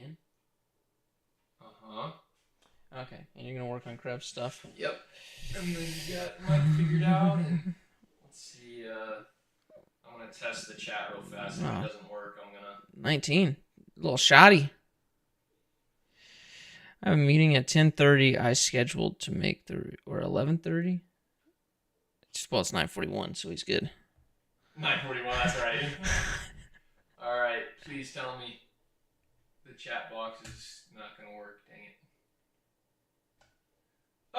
in? Uh-huh. Okay, and you're gonna work on Krev's stuff. Yep. And then you got Mike figured out. And let's see. I'm gonna test the chat real fast. If it doesn't work, I'm gonna. 19. A little shoddy. I have a meeting at 10:30. I scheduled to make or 11:30. Well, it's 9:41, so he's good. 9:41. That's right. All right. Please tell me the chat box is not gonna work. Dang it.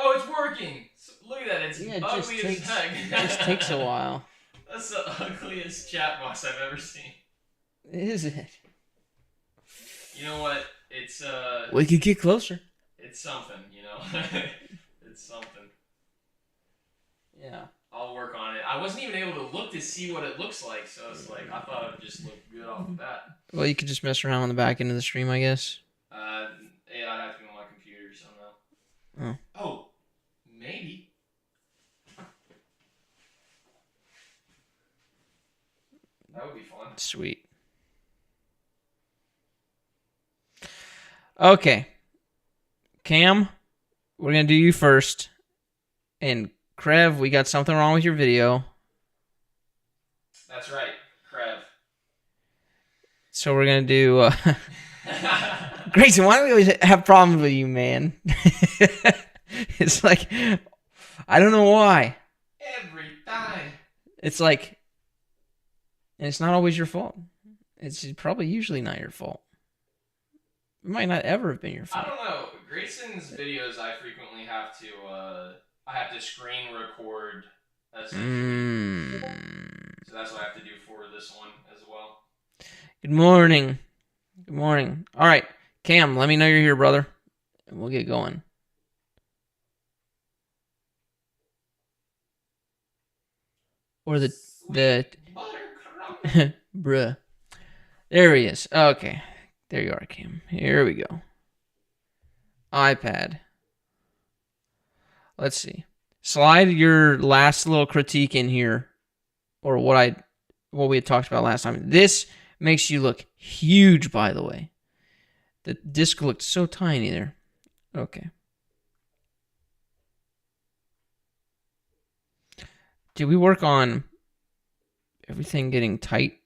Oh, it's working! Look at that, it's ugly as heck. It just takes a while. That's the ugliest chat box I've ever seen. Is it? You know what? It's we could get closer. It's something, you know? It's something. Yeah. I'll work on it. I wasn't even able to look to see what it looks like, so it's like, I thought it would just look good off the bat. Well, you could just mess around on the back end of the stream, I guess. Yeah, I'd have to be on my computer somehow. Oh, maybe. That would be fun. Sweet. Okay. Cam, we're going to do you first. And Krev, we got something wrong with your video. That's right, Krev. So we're going to do... Grayson, why do we always have problems with you, man? It's like... I don't know why. Every time. It's like... And it's not always your fault. It's probably usually not your fault. It might not ever have been your fault. I don't know. Grayson's videos, I frequently have to... I have to screen record, essentially. So that's what I have to do for this one as well. Good morning. Good morning. All right, Cam, let me know you're here, brother, and we'll get going. Or the bruh. There he is. Okay, there you are, Cam. Here we go. iPad. Let's see. Slide your last little critique in here, or what we had talked about last time. This makes you look huge, by the way. The disc looked so tiny there. Okay. Did we work on everything getting tight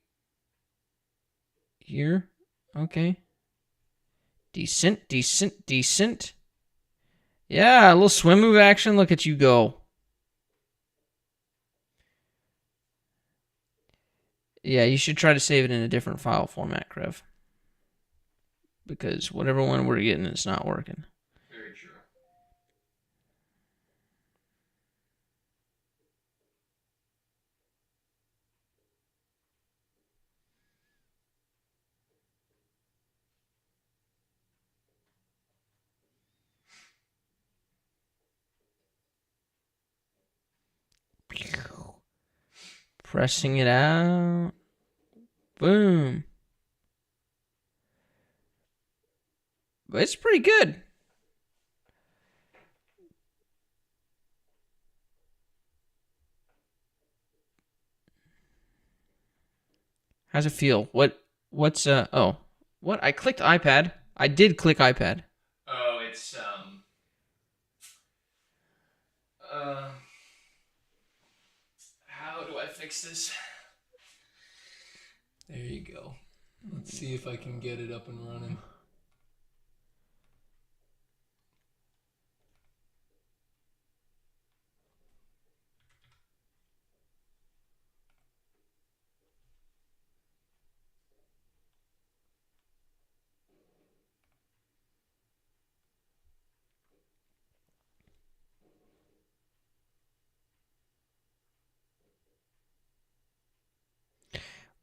here? Okay. Decent, decent, decent. Yeah, a little swim move action. Look at you go. Yeah, you should try to save it in a different file format, Krev. Because whatever one we're getting, it's not working. Very true. Pressing it out. Boom. But it's pretty good. How's it feel? What's oh. What? I clicked iPad. I did click iPad. Oh, it's how do I fix this? There you go. Let's see if I can get it up and running.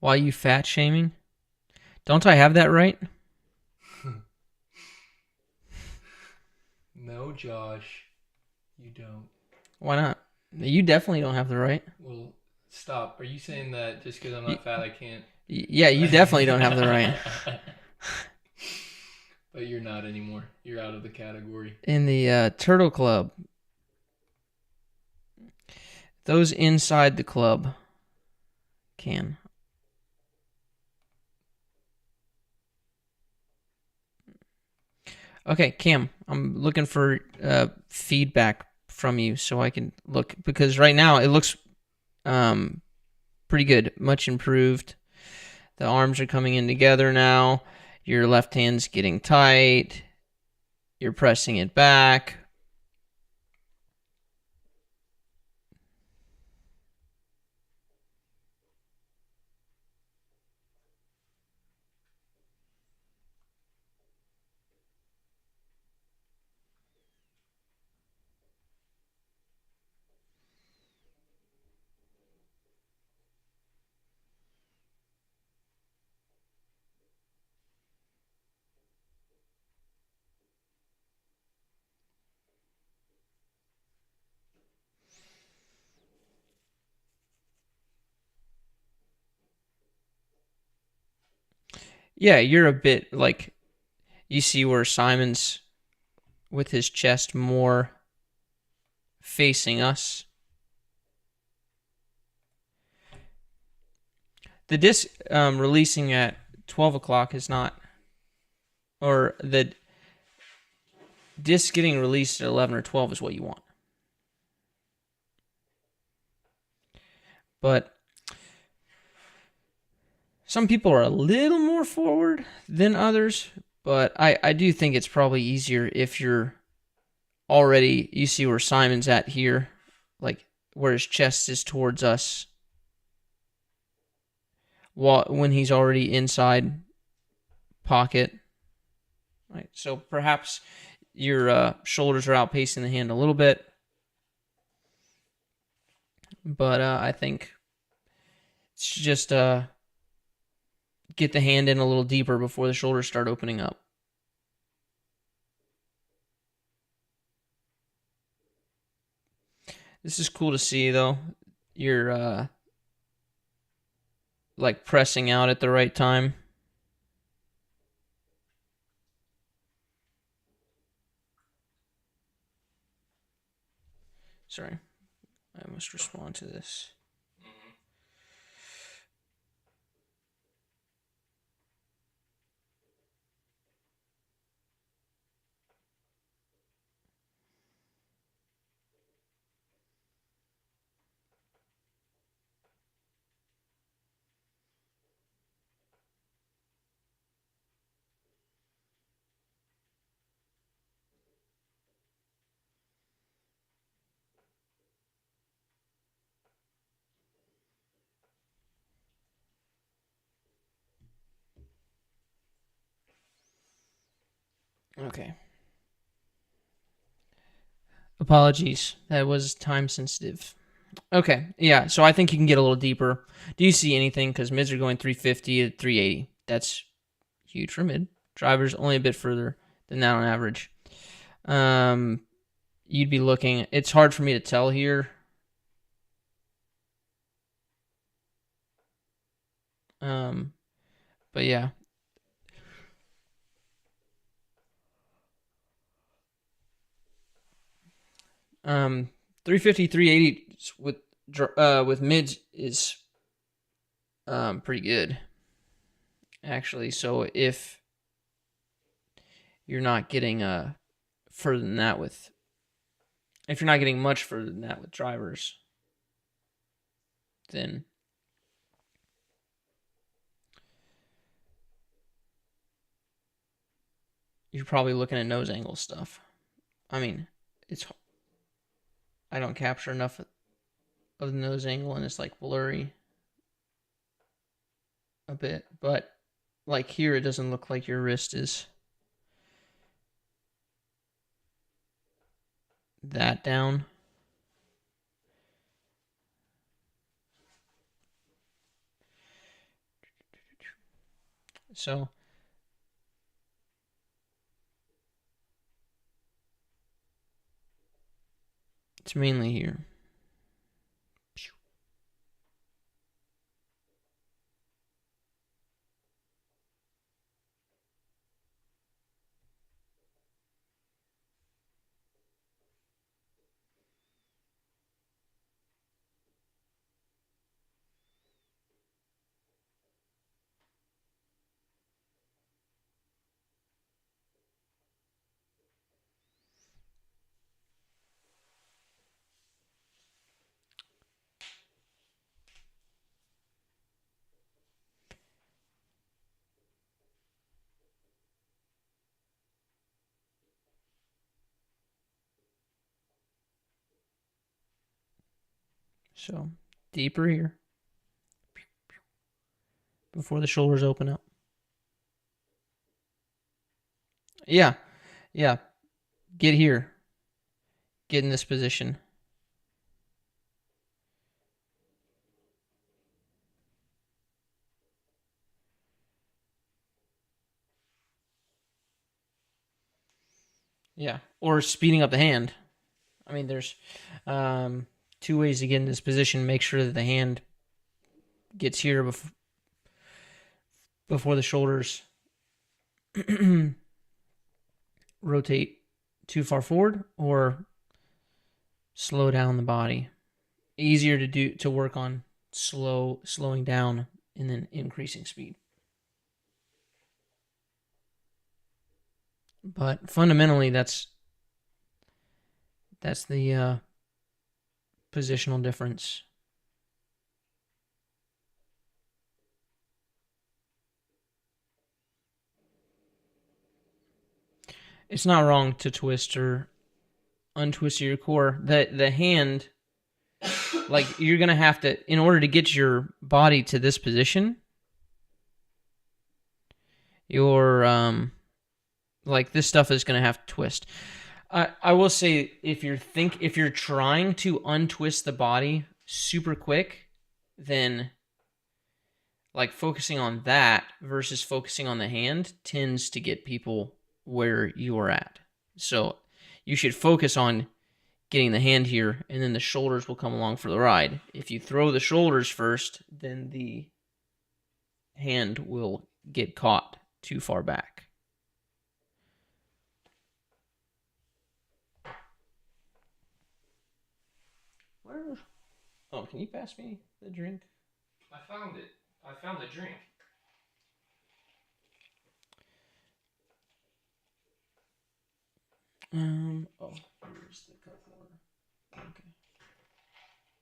Why you fat shaming? Don't I have that right? No, Josh, you don't. Why not? You definitely don't have the right. Well, stop. Are you saying that just because I'm not fat, I can't? Yeah, you definitely don't have the right. But you're not anymore. You're out of the category. In the Turtle Club. Those inside the club can. Okay, Cam, I'm looking for feedback from you so I can look, because right now it looks pretty good, much improved. The arms are coming in together now. Your left hand's getting tight. You're pressing it back. Yeah, you're a bit like, you see where Simon's with his chest more facing us. The disc releasing at 12 o'clock is not, or the disc getting released at 11 or 12 is what you want. But some people are a little more forward than others, but I do think it's probably easier if you're already, you see where Simon's at here, like where his chest is towards us, when he's already inside pocket. Right, so perhaps your shoulders are outpacing the hand a little bit, but I think it's just get the hand in a little deeper before the shoulders start opening up. This is cool to see, though. You're like pressing out at the right time. Sorry, I must respond to this. Okay. Apologies. That was time sensitive. Okay. Yeah. So I think you can get a little deeper. Do you see anything? Because mids are going 350 to 380. That's huge for mid. Drivers only a bit further than that on average. You'd be looking. It's hard for me to tell here. But yeah. 350, 380 with mids is pretty good, actually. So if you're not getting further than that with, if you're not getting much further than that with drivers, then you're probably looking at nose angle stuff. I mean, I don't capture enough of the nose angle, and it's like blurry a bit, but like here it doesn't look like your wrist is that down. So it's mainly here. So deeper here. Before the shoulders open up. Yeah. Yeah. Get here. Get in this position. Yeah. Or speeding up the hand. I mean, there's 2 ways to get in this position. Make sure that the hand gets here before the shoulders rotate too far forward, or slow down the body. Easier to work on slowing down and then increasing speed. But fundamentally, that's the positional difference. It's not wrong to twist or untwist your core. The hand, like, you're gonna have to, in order to get your body to this position, your like, this stuff is gonna have to twist. I will say, if you're trying to untwist the body super quick, then like focusing on that versus focusing on the hand tends to get people where you are at. So you should focus on getting the hand here, and then the shoulders will come along for the ride. If you throw the shoulders first, then the hand will get caught too far back. Where? Oh, can you pass me the drink? I found it. I found the drink. Oh, here's the cup holder.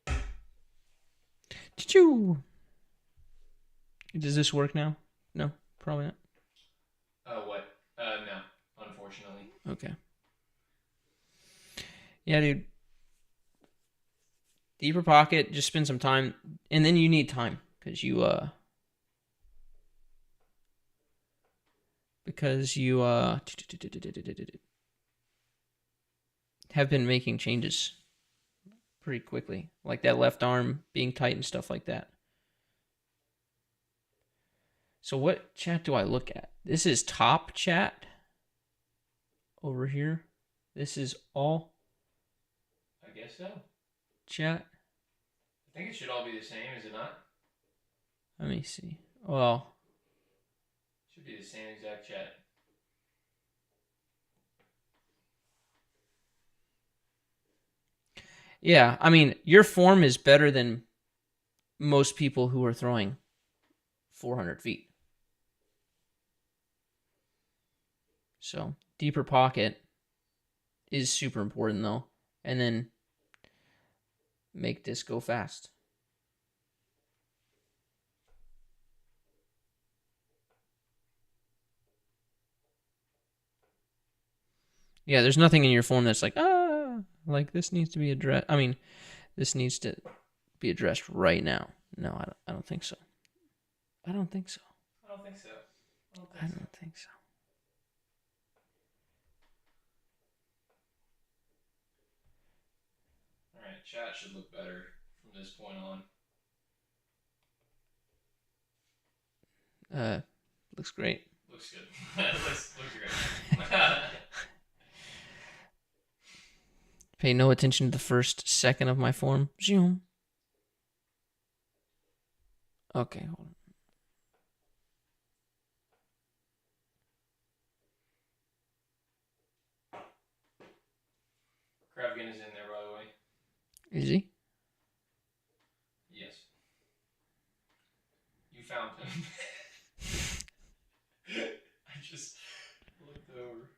Okay. Choo. Does this work now? No, probably not. What? No, unfortunately. Okay. Yeah, dude. Deeper pocket, just spend some time, and then you need time because you have been making changes pretty quickly, like that left arm being tight and stuff like that. So what chat do I look at? This is top chat over here. This is all I guess so. chat. I think it should all be the same, is it not? Let me see. Well, Should be the same exact chat. yeah, I mean, your form is better than most people who are throwing 400 feet. So, deeper pocket is super important, though. And then make this go fast. Yeah, there's nothing in your form that's like this needs to be addressed. I mean, this needs to be addressed right now. No, I don't think so. I don't think so. I don't think so. I don't think so. Alright, chat should look better from this point on. Looks great. Looks good. looks great. Pay no attention to the first second of my form. Zoom. Okay, hold on. Kravgan is in there, by the way. Is he? Yes. You found him. I just looked over.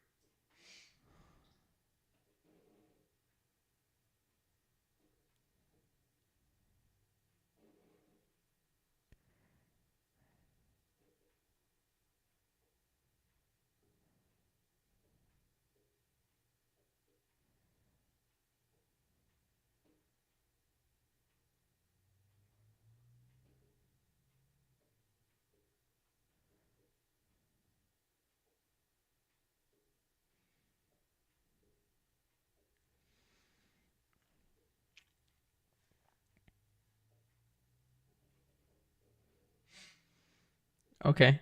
Okay.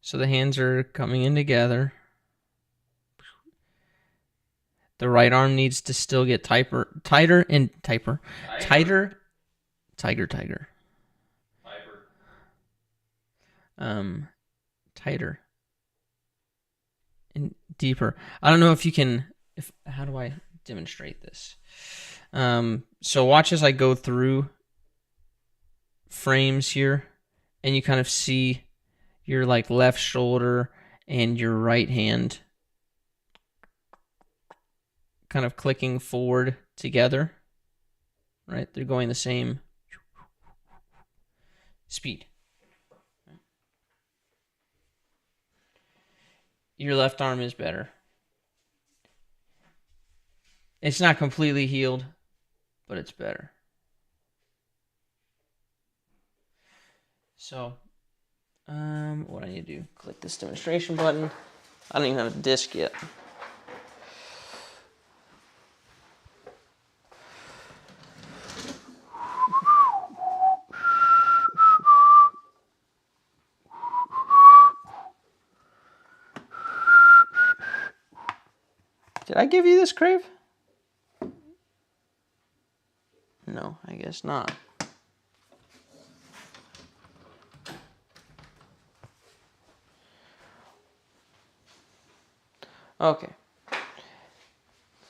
So the hands are coming in together. The right arm needs to still get tighter. Tighter. Piper. Tighter and deeper. I don't know if you can. How do I demonstrate this? So watch as I go through frames here, and you kind of see your like left shoulder and your right hand kind of clicking forward together, right? They're going the same speed. Your left arm is better. It's not completely healed, but it's better. So, what I need to do, click this demonstration button. I don't even have a disc yet. Did I give you this, Crave? No, I guess not. Okay.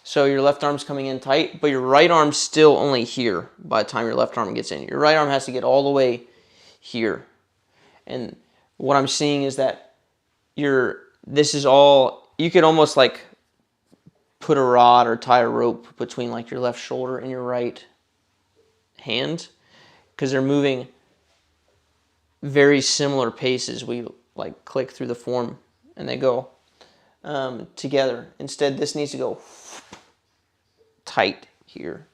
So your left arm's coming in tight, but your right arm's still only here by the time your left arm gets in. Your right arm has to get all the way here. And what I'm seeing is that this is all, you could almost like put a rod or tie a rope between like your left shoulder and your right hand, because they're moving very similar paces. We like click through the form and they go together. Instead, this needs to go tight here.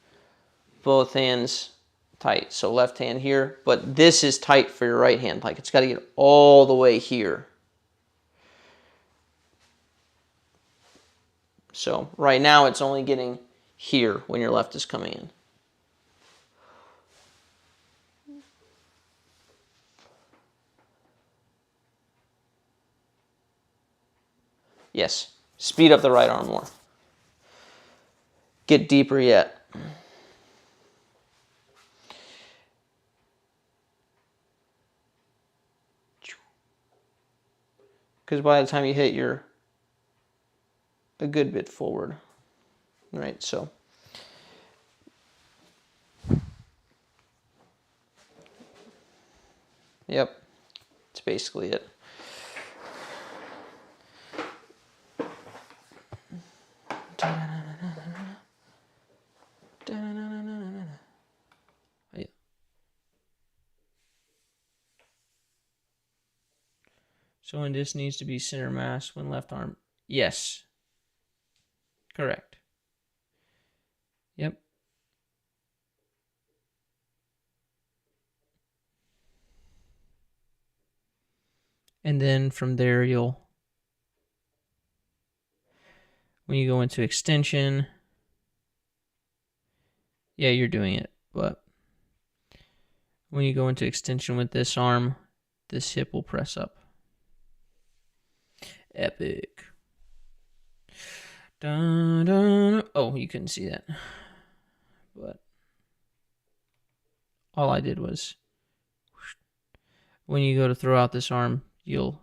Both hands tight. So left hand here, but this is tight for your right hand. Like it's got to get all the way here. So right now it's only getting here when your left is coming in. Yes, speed up the right arm more. Get deeper yet. Because by the time you hit, you're a good bit forward, right? So yep, that's basically it. So when this needs to be center mass when left arm, yes, correct. Yep. And then from there, when you go into extension, yeah, you're doing it. But when you go into extension with this arm, this hip will press up. Epic. Dun, dun. Oh, you couldn't see that. But all I did was, when you go to throw out this arm, you'll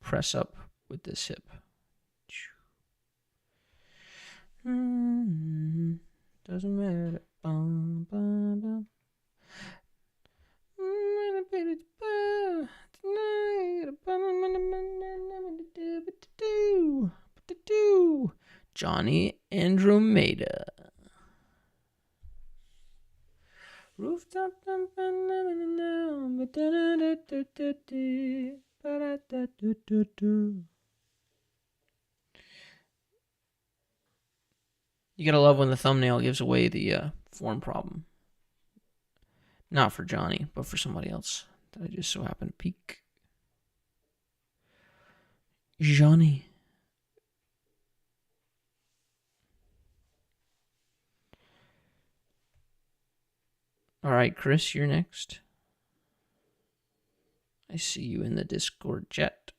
press up with this hip. Doesn't matter. Johnny Andromeda. Rooftop. You gotta love when the thumbnail gives away the form problem. Not for Johnny, but for somebody else that I just so happen to peek. Johnny. All right, Chris, you're next. I see you in the Discord chat.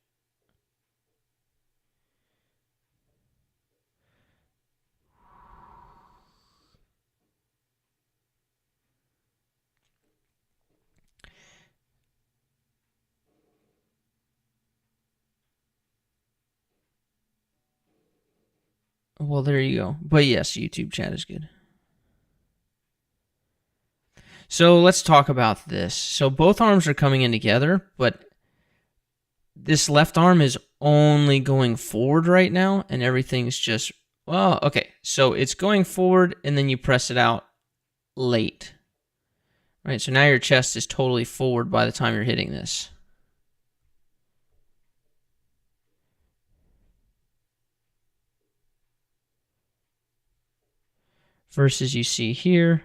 Well, there you go. But yes, YouTube chat is good. So let's talk about this. So both arms are coming in together, but this left arm is only going forward right now, and everything's just, well, okay. So it's going forward, and then you press it out late. Right, so now your chest is totally forward by the time you're hitting this. Versus you see here.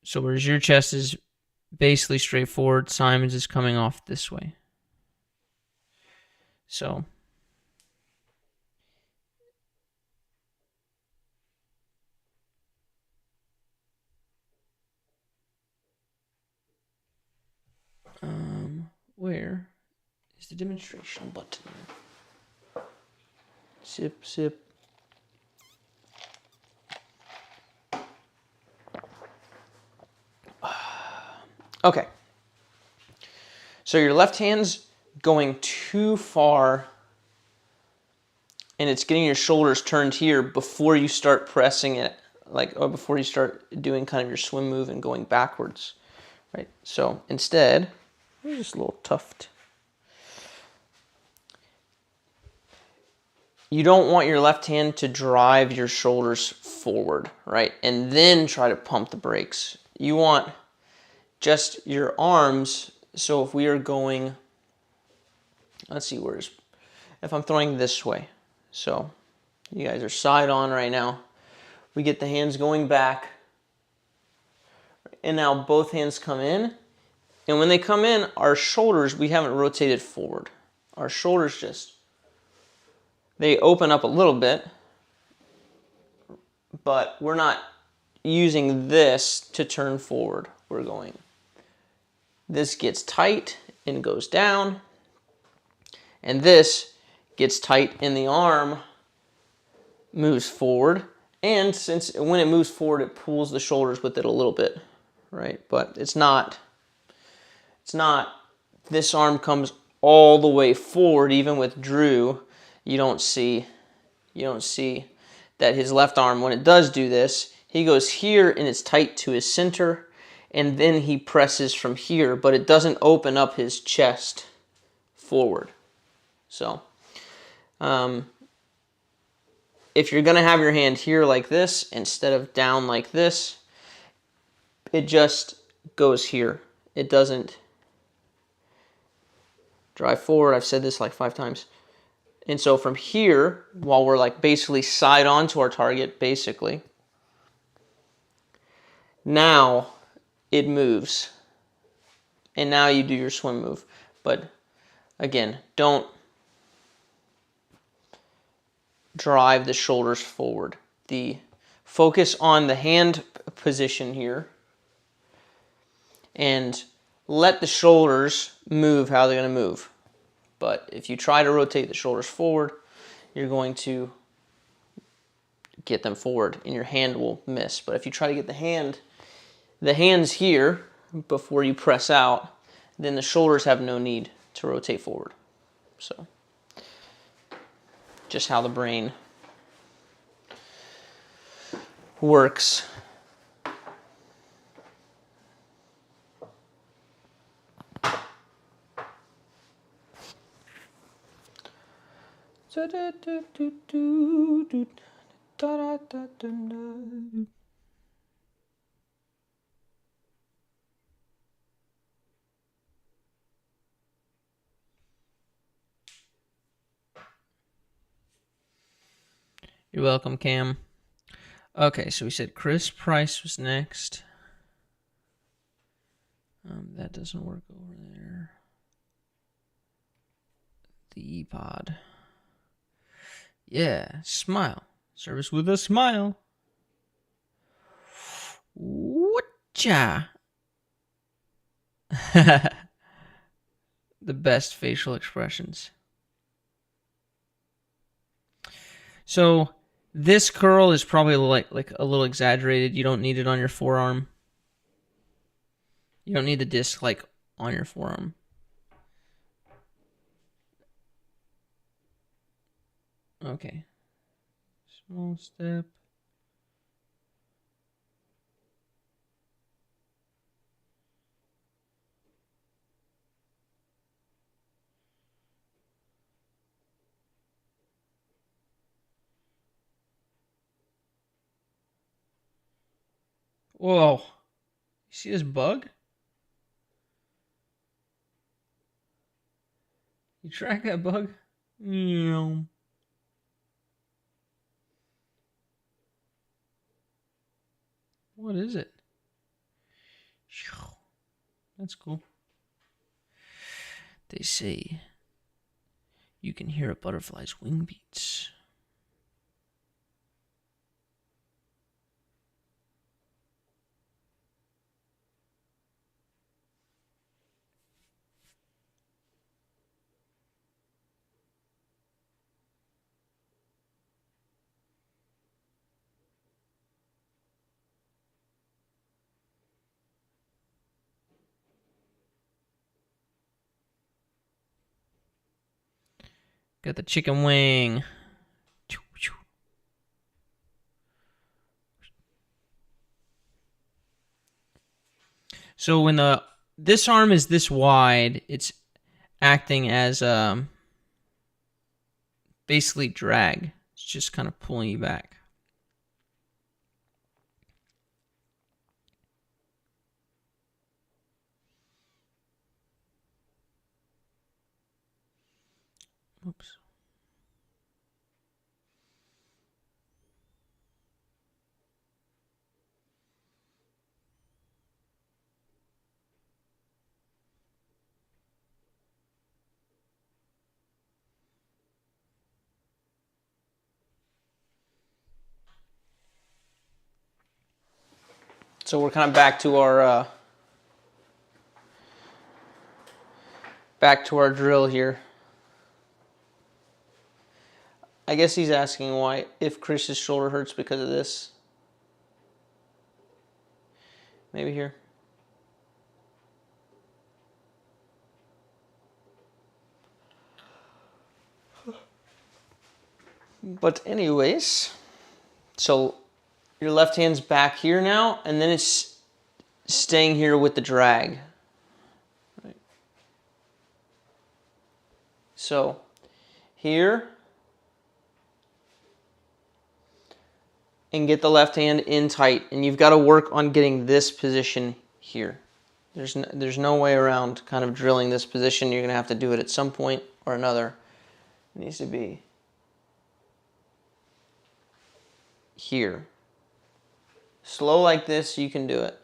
So whereas your chest is basically straightforward, Simon's is coming off this way. So where is the demonstration button? Sip, sip. Okay. So your left hand's going too far, and it's getting your shoulders turned here before you start pressing it, or before you start doing kind of your swim move and going backwards, right? So instead, there's just a little tuft. You don't want your left hand to drive your shoulders forward, right? And then try to pump the brakes. You want just your arms. So if we are going, let's see, if I'm throwing this way. So you guys are side on right now. We get the hands going back. And now both hands come in. And when they come in, our shoulders, we haven't rotated forward. Our shoulders they open up a little bit, but we're not using this to turn forward. We're going, this gets tight and goes down, and this gets tight and the arm moves forward, and since when it moves forward, it pulls the shoulders with it a little bit, right? But it's not this arm comes all the way forward. Even with Drew, you don't see that his left arm, when it does do this, he goes here and it's tight to his center, and then he presses from here, but it doesn't open up his chest forward. So if you're going to have your hand here like this instead of down like this, it just goes here. It doesn't drive forward. I've said this like 5 times. And so from here, while we're like basically side on to our target, basically, now it moves. And now you do your swim move. But again, don't drive the shoulders forward. The focus on the hand position here and let the shoulders move how they're going to move. But if you try to rotate the shoulders forward, you're going to get them forward and your hand will miss. But if you try to get the hands here before you press out, then the shoulders have no need to rotate forward. So just how the brain works. You're welcome, Cam. Okay, so we said Chris Price was next. That doesn't work over there. The pod. Yeah, smile. Service with a smile. Whatcha? The best facial expressions. So this curl is probably like a little exaggerated. You don't need it on your forearm. You don't need the disc like on your forearm. Okay. Small step. Whoa. You see this bug? You track that bug? Meow. What is it? That's cool. They say you can hear a butterfly's wing beats. Got the chicken wing. So when this arm is this wide, it's acting as basically drag. It's just kind of pulling you back. Oops. So we're kind of back to our drill here. I guess he's asking why, if Chris's shoulder hurts because of this. Maybe here. But anyways, so your left hand's back here now, and then it's staying here with the drag. Right. So here, and get the left hand in tight, and you've got to work on getting this position here. There's no way around kind of drilling this position. You're gonna have to do it at some point or another. It needs to be here. Slow like this, you can do it.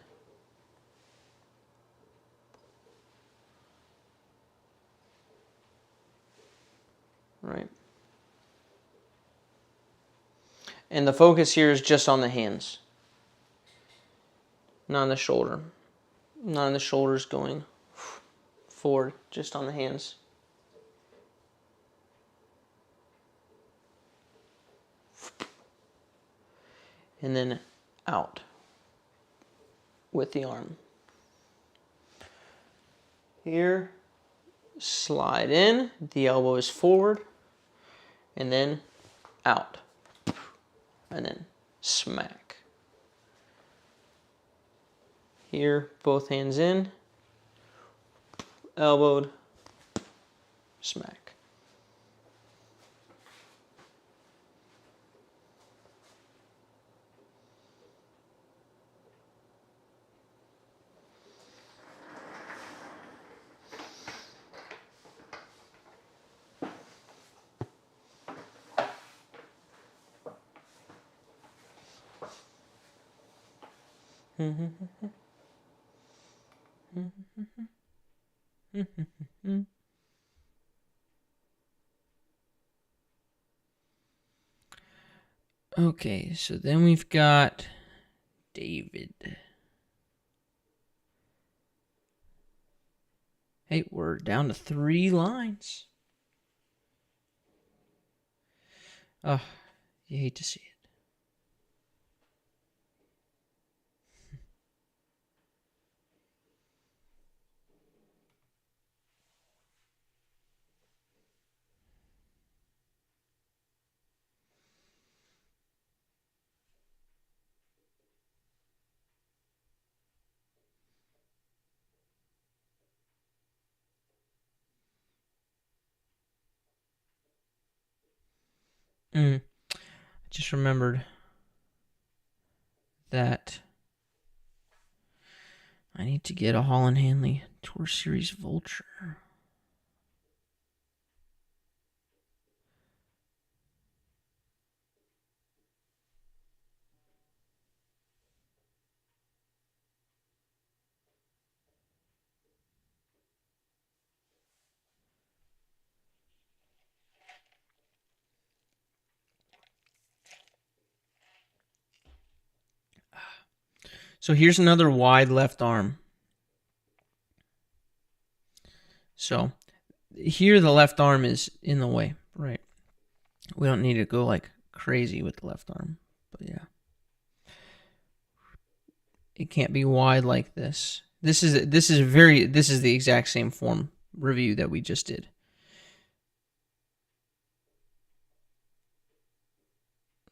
Right. And the focus here is just on the hands, not on the shoulder. Not on the shoulders going forward, just on the hands. And then out with the arm. Here, slide in, the elbow is forward, and then out. And then smack. Here, both hands in, elbowed, smack. Okay, so then we've got David. Hey, we're down to 3 lines. Oh, you hate to see it. I just remembered that I need to get a Holland Hanley Tour Series Vulture. So here's another wide left arm. So here the left arm is in the way, right? We don't need to go like crazy with the left arm, but yeah. It can't be wide like this. This is the exact same form review that we just did.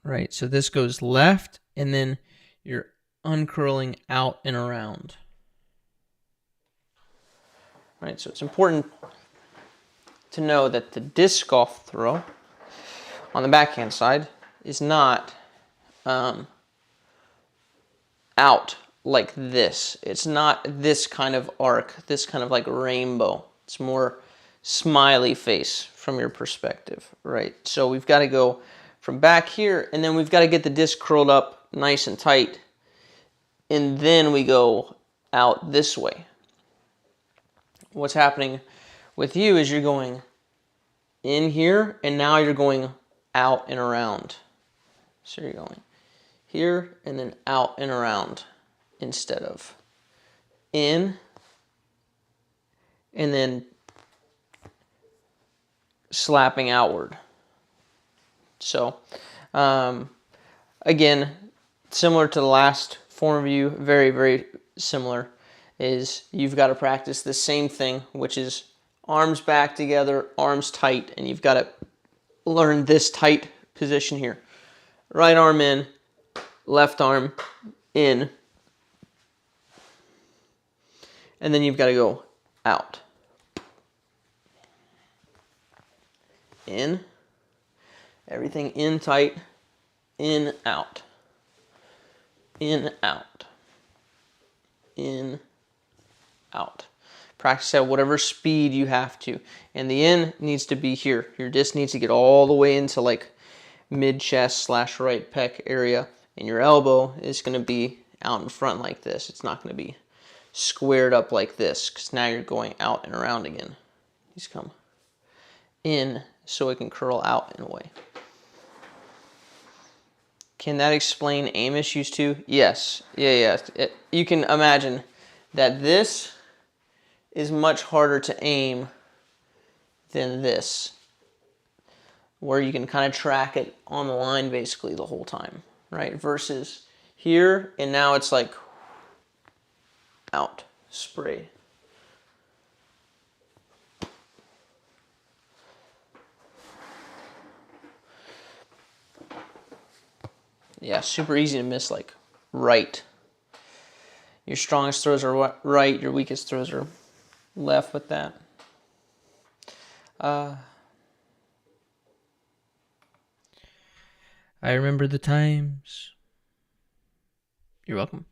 Right, so this goes left, and then you're uncurling out and around. Right, so it's important to know that the disc golf throw on the backhand side is not out like this. It's not this kind of arc, this kind of like rainbow. It's more smiley face from your perspective, right? So we've got to go from back here, and then we've got to get the disc curled up nice and tight, and then we go out this way. What's happening with you is you're going in here, and now you're going out and around. So you're going here and then out and around instead of in and then slapping outward. So again, similar to the last form review, very, very similar, is you've got to practice the same thing, which is arms back together, arms tight, and you've got to learn this tight position here. Right arm in, left arm in, and then you've got to go out. In, everything in tight, in, out, in, out, in, out. Practice at whatever speed you have to. And the in needs to be here. Your disc needs to get all the way into like mid-chest / right pec area. And your elbow is going to be out in front like this. It's not going to be squared up like this, because now you're going out and around again. These come in so it can curl out in a way. Can that explain aim issues too? Yes. Yeah. You can imagine that this is much harder to aim than this, where you can kind of track it on the line basically the whole time, right? Versus here, and now it's like out, spray. Yeah, super easy to miss like right. Your strongest throws are right, your weakest throws are left with that. I remember the times. You're welcome.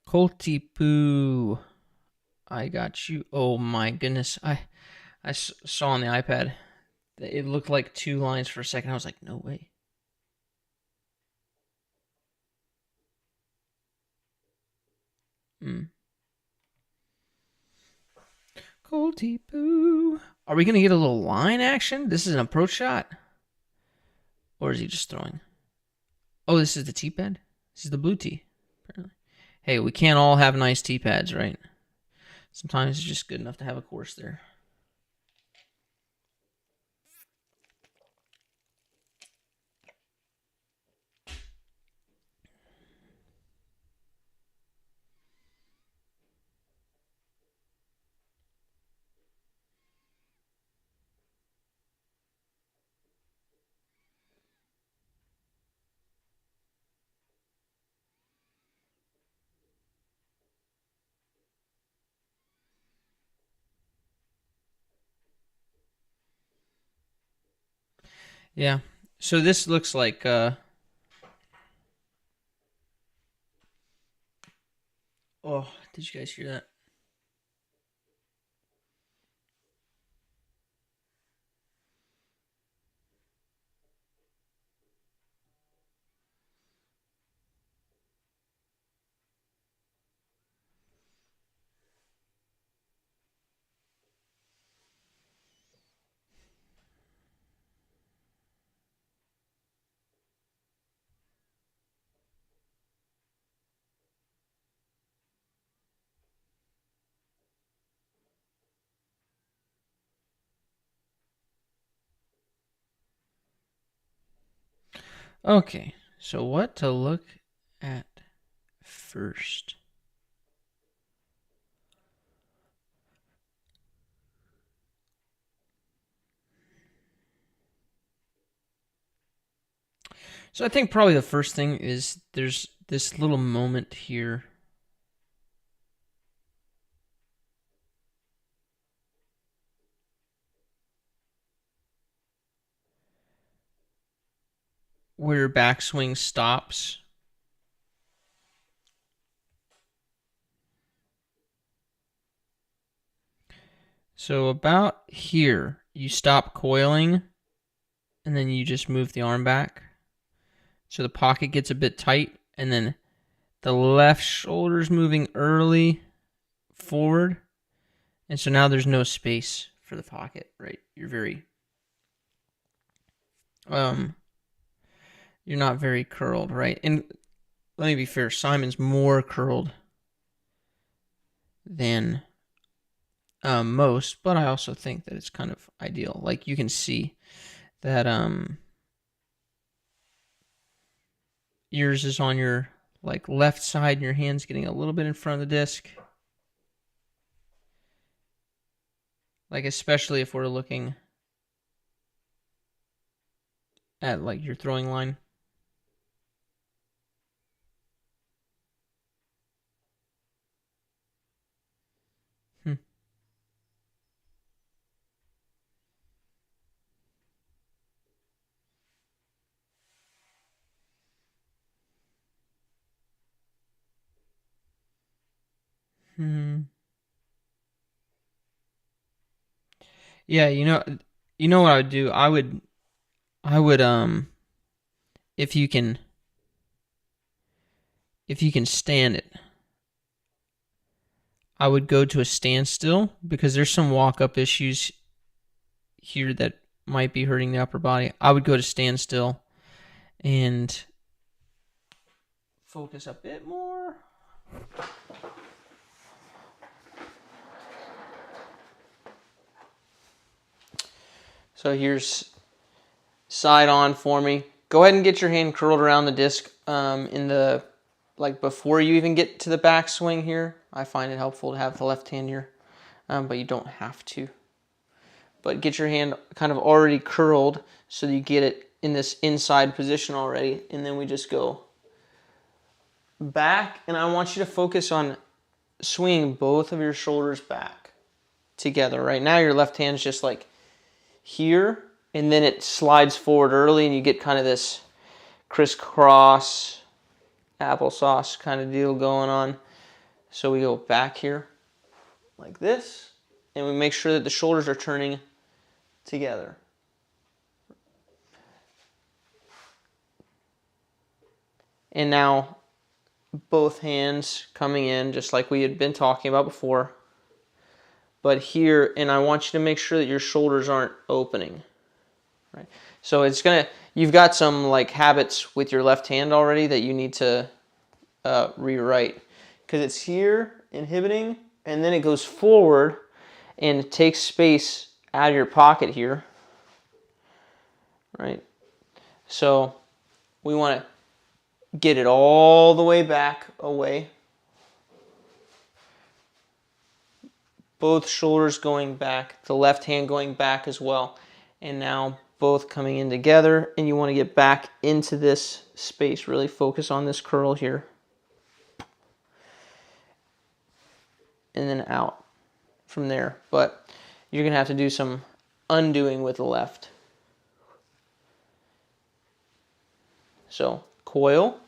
Colty Poo. I got you. Oh my goodness. I saw on the iPad that it looked like 2 lines for a second. I was like, no way. Colty Poo. Are we going to get a little line action? This is an approach shot? Or is he just throwing? Oh, this is the tee pad? This is the blue tee, apparently. Hey, we can't all have nice tee pads, right? Sometimes it's just good enough to have a course there. Yeah. So this looks like oh, did you guys hear that? Okay. So what to look at first? So I think probably the first thing is there's this little moment here where your backswing stops. So about here, you stop coiling, and then you just move the arm back. So the pocket gets a bit tight, and then the left shoulder's moving early forward. And so now there's no space for the pocket, right? You're not very curled, right? And let me be fair, Simon's more curled than most, but I also think that it's kind of ideal. Like you can see that yours is on your like left side and your hand's getting a little bit in front of the disc. Like especially if we're looking at like your throwing line. Yeah, you know what I would do? I would if you can stand it, I would go to a standstill because there's some walk-up issues here that might be hurting the upper body. I would go to standstill and focus a bit more. So here's side on for me. Go ahead and get your hand curled around the disc in the before you even get to the backswing here. I find it helpful to have the left hand here, but you don't have to. But get your hand kind of already curled so that you get it in this inside position already, and then we just go back, and I want you to focus on swinging both of your shoulders back together. Right now your left hand's just like here, and then it slides forward early and you get kind of this crisscross applesauce kind of deal going on. So we go back here like this, and we make sure that the shoulders are turning together. And now both hands coming in just like we had been talking about before. But here, and I want you to make sure that your shoulders aren't opening. right? So you've got some like habits with your left hand already that you need to rewrite, because it's here inhibiting, and then it goes forward and it takes space out of your pocket here, right? So we want to get it all the way back away. Both shoulders going back, the left hand going back as well. And now both coming in together, and you want to get back into this space. Really focus on this curl here. And then out from there. But you're going to have to do some undoing with the left. So, coil.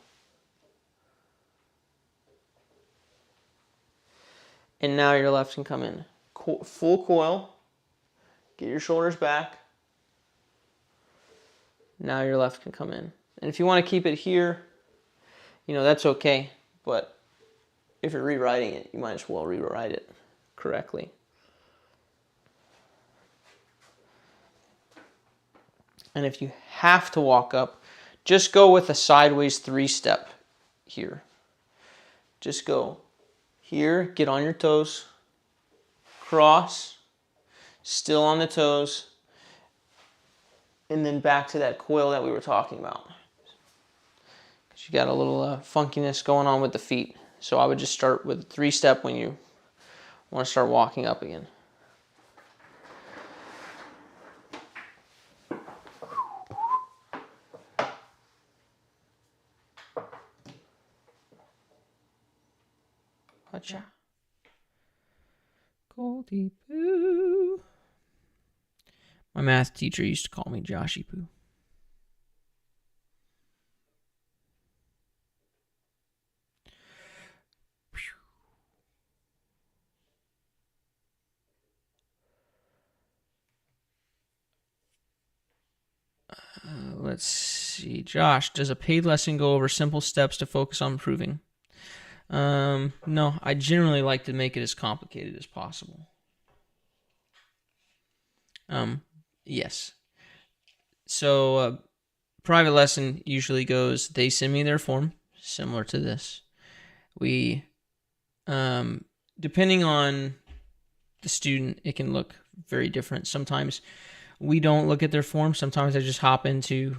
And now your left can come in. Full coil. Get your shoulders back. Now your left can come in. And if you want to keep it here, that's okay. But if you're rewriting it, you might as well rewrite it correctly. And if you have to walk up, just go with a sideways 3-step here. Just go here, get on your toes, cross, still on the toes, and then back to that coil that we were talking about. Because you got a little funkiness going on with the feet. So I would just start with a 3-step when you want to start walking up again. Gotcha. Goldie Poo. My math teacher used to call me Joshy Poo. Let's see. Josh, does a paid lesson go over simple steps to focus on improving? No, I generally like to make it as complicated as possible. Yes. So, private lesson usually goes, they send me their form, similar to this. We, depending on the student, it can look very different. Sometimes we don't look at their form. Sometimes I just hop into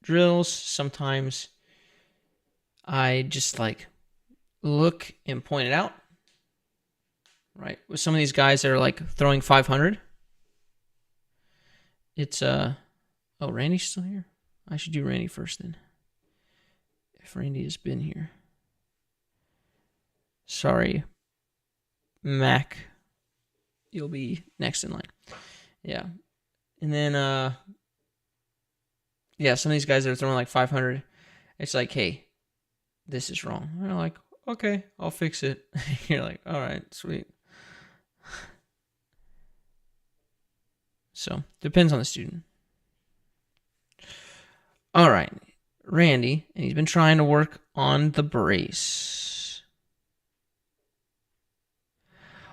drills. Sometimes I just look and point it out. Right? With some of these guys that are throwing 500, it's oh, Randy's still here? I should do Randy first then. If Randy has been here. Sorry, Mac. You'll be next in line. Yeah. And then some of these guys that are throwing 500, it's hey, this is wrong. And they're like, okay, I'll fix it. You're like, all right, sweet. So, depends on the student. All right, Randy, and he's been trying to work on the brace.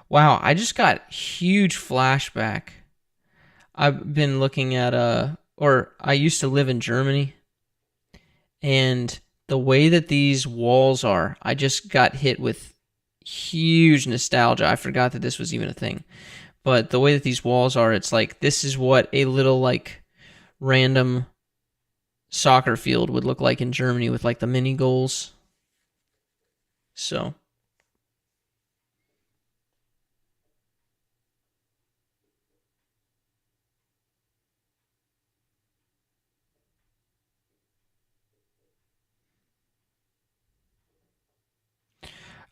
Wow, I just got huge flashback. I've been looking at I used to live in Germany, and the way that these walls are, I just got hit with huge nostalgia. I forgot that this was even a thing. But the way that these walls are, it's this is what a little random soccer field would look like in Germany with the mini goals. So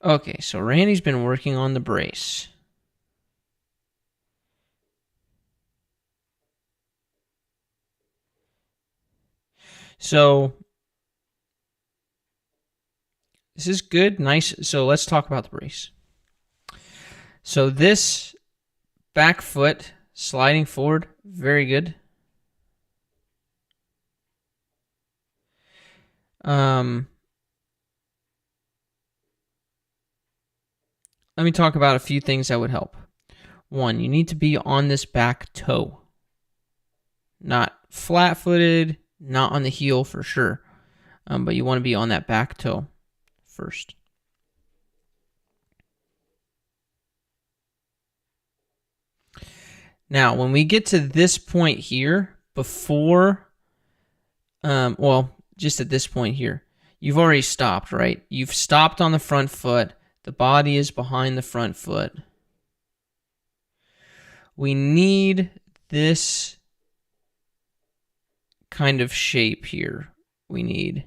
okay, so Randy's been working on the brace. So this is good, nice. So let's talk about the brace. So this back foot sliding forward, very good. Let me talk about a few things that would help. One, you need to be on this back toe. Not flat-footed, not on the heel for sure. But you want to be on that back toe first. Now, when we get to this point here, before, well, just at this point here, you've already stopped, right? You've stopped on the front foot. The body is behind the front foot. We need this kind of shape here. We need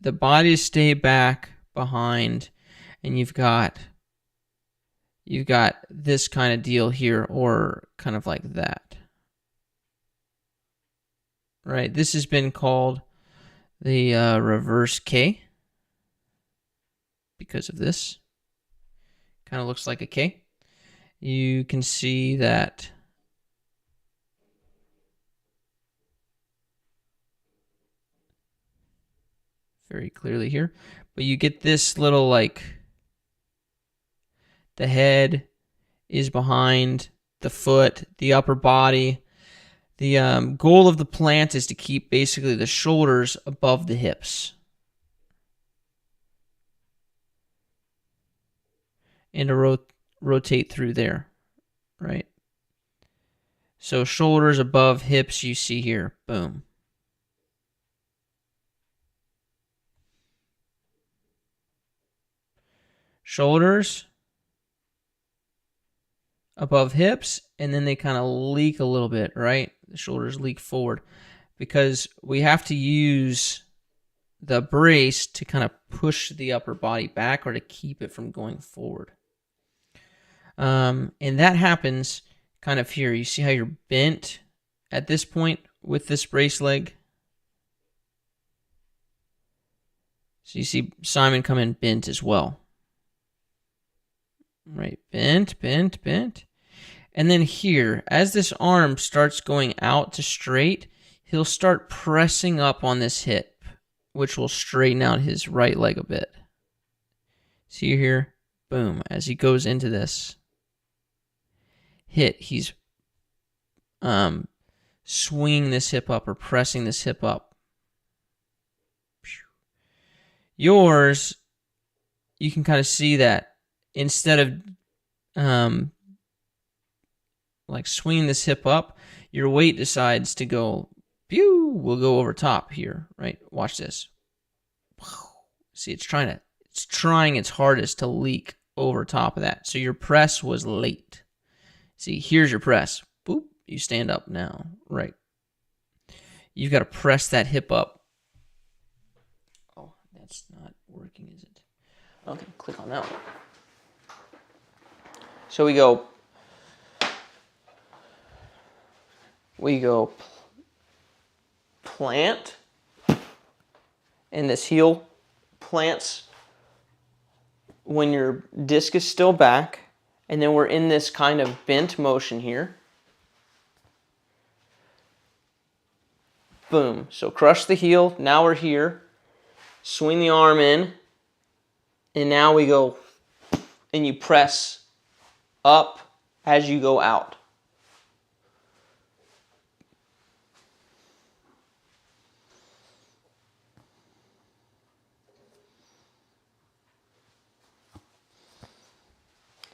the body to stay back behind, and you've got this kind of deal here, or kind of like that. Right? This has been called the reverse K because of this. Kind of looks like a K. You can see that very clearly here. But you get this little, like, the head is behind the foot, the upper body. The goal of the plant is to keep basically the shoulders above the hips. And to rotate through there, right? So shoulders above hips, you see here, boom. Shoulders above hips, and then they kind of leak a little bit, right? The shoulders leak forward because we have to use the brace to kind of push the upper body back or to keep it from going forward. And that happens kind of here. You see how you're bent at this point with this brace leg? So you see Simon come in bent as well. Right, bent, bent, bent. And then here, as this arm starts going out to straight, he'll start pressing up on this hip, which will straighten out his right leg a bit. See here? Boom. As he goes into this hit, he's swinging this hip up or pressing this hip up. Yours, you can kind of see that instead of like swinging this hip up, your weight decides to go, pew, will go over top here, right? Watch this. See, it's trying its hardest to leak over top of that. So your press was late. See, here's your press. Boop, you stand up now, right? You've got to press that hip up. Oh, that's not working, is it? Okay, click on that one. So we go plant, and this heel plants when your disc is still back, and then we're in this kind of bent motion here. Boom. So crush the heel. Now we're here. Swing the arm in, and now we go, and you press up as you go out.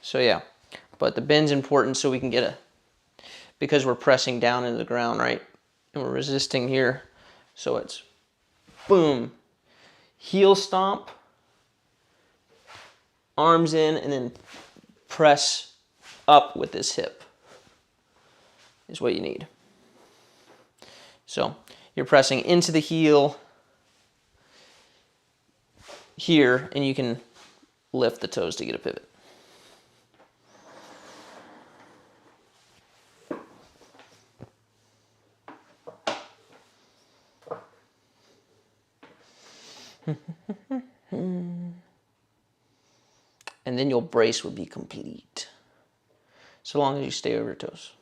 So yeah, but the bend's important so we can get because we're pressing down into the ground, right? And we're resisting here. So it's boom, heel stomp, arms in, and then press up with this hip is what you need. So you're pressing into the heel here, and you can lift the toes to get a pivot. And then your brace will be complete, so long as you stay over your toes.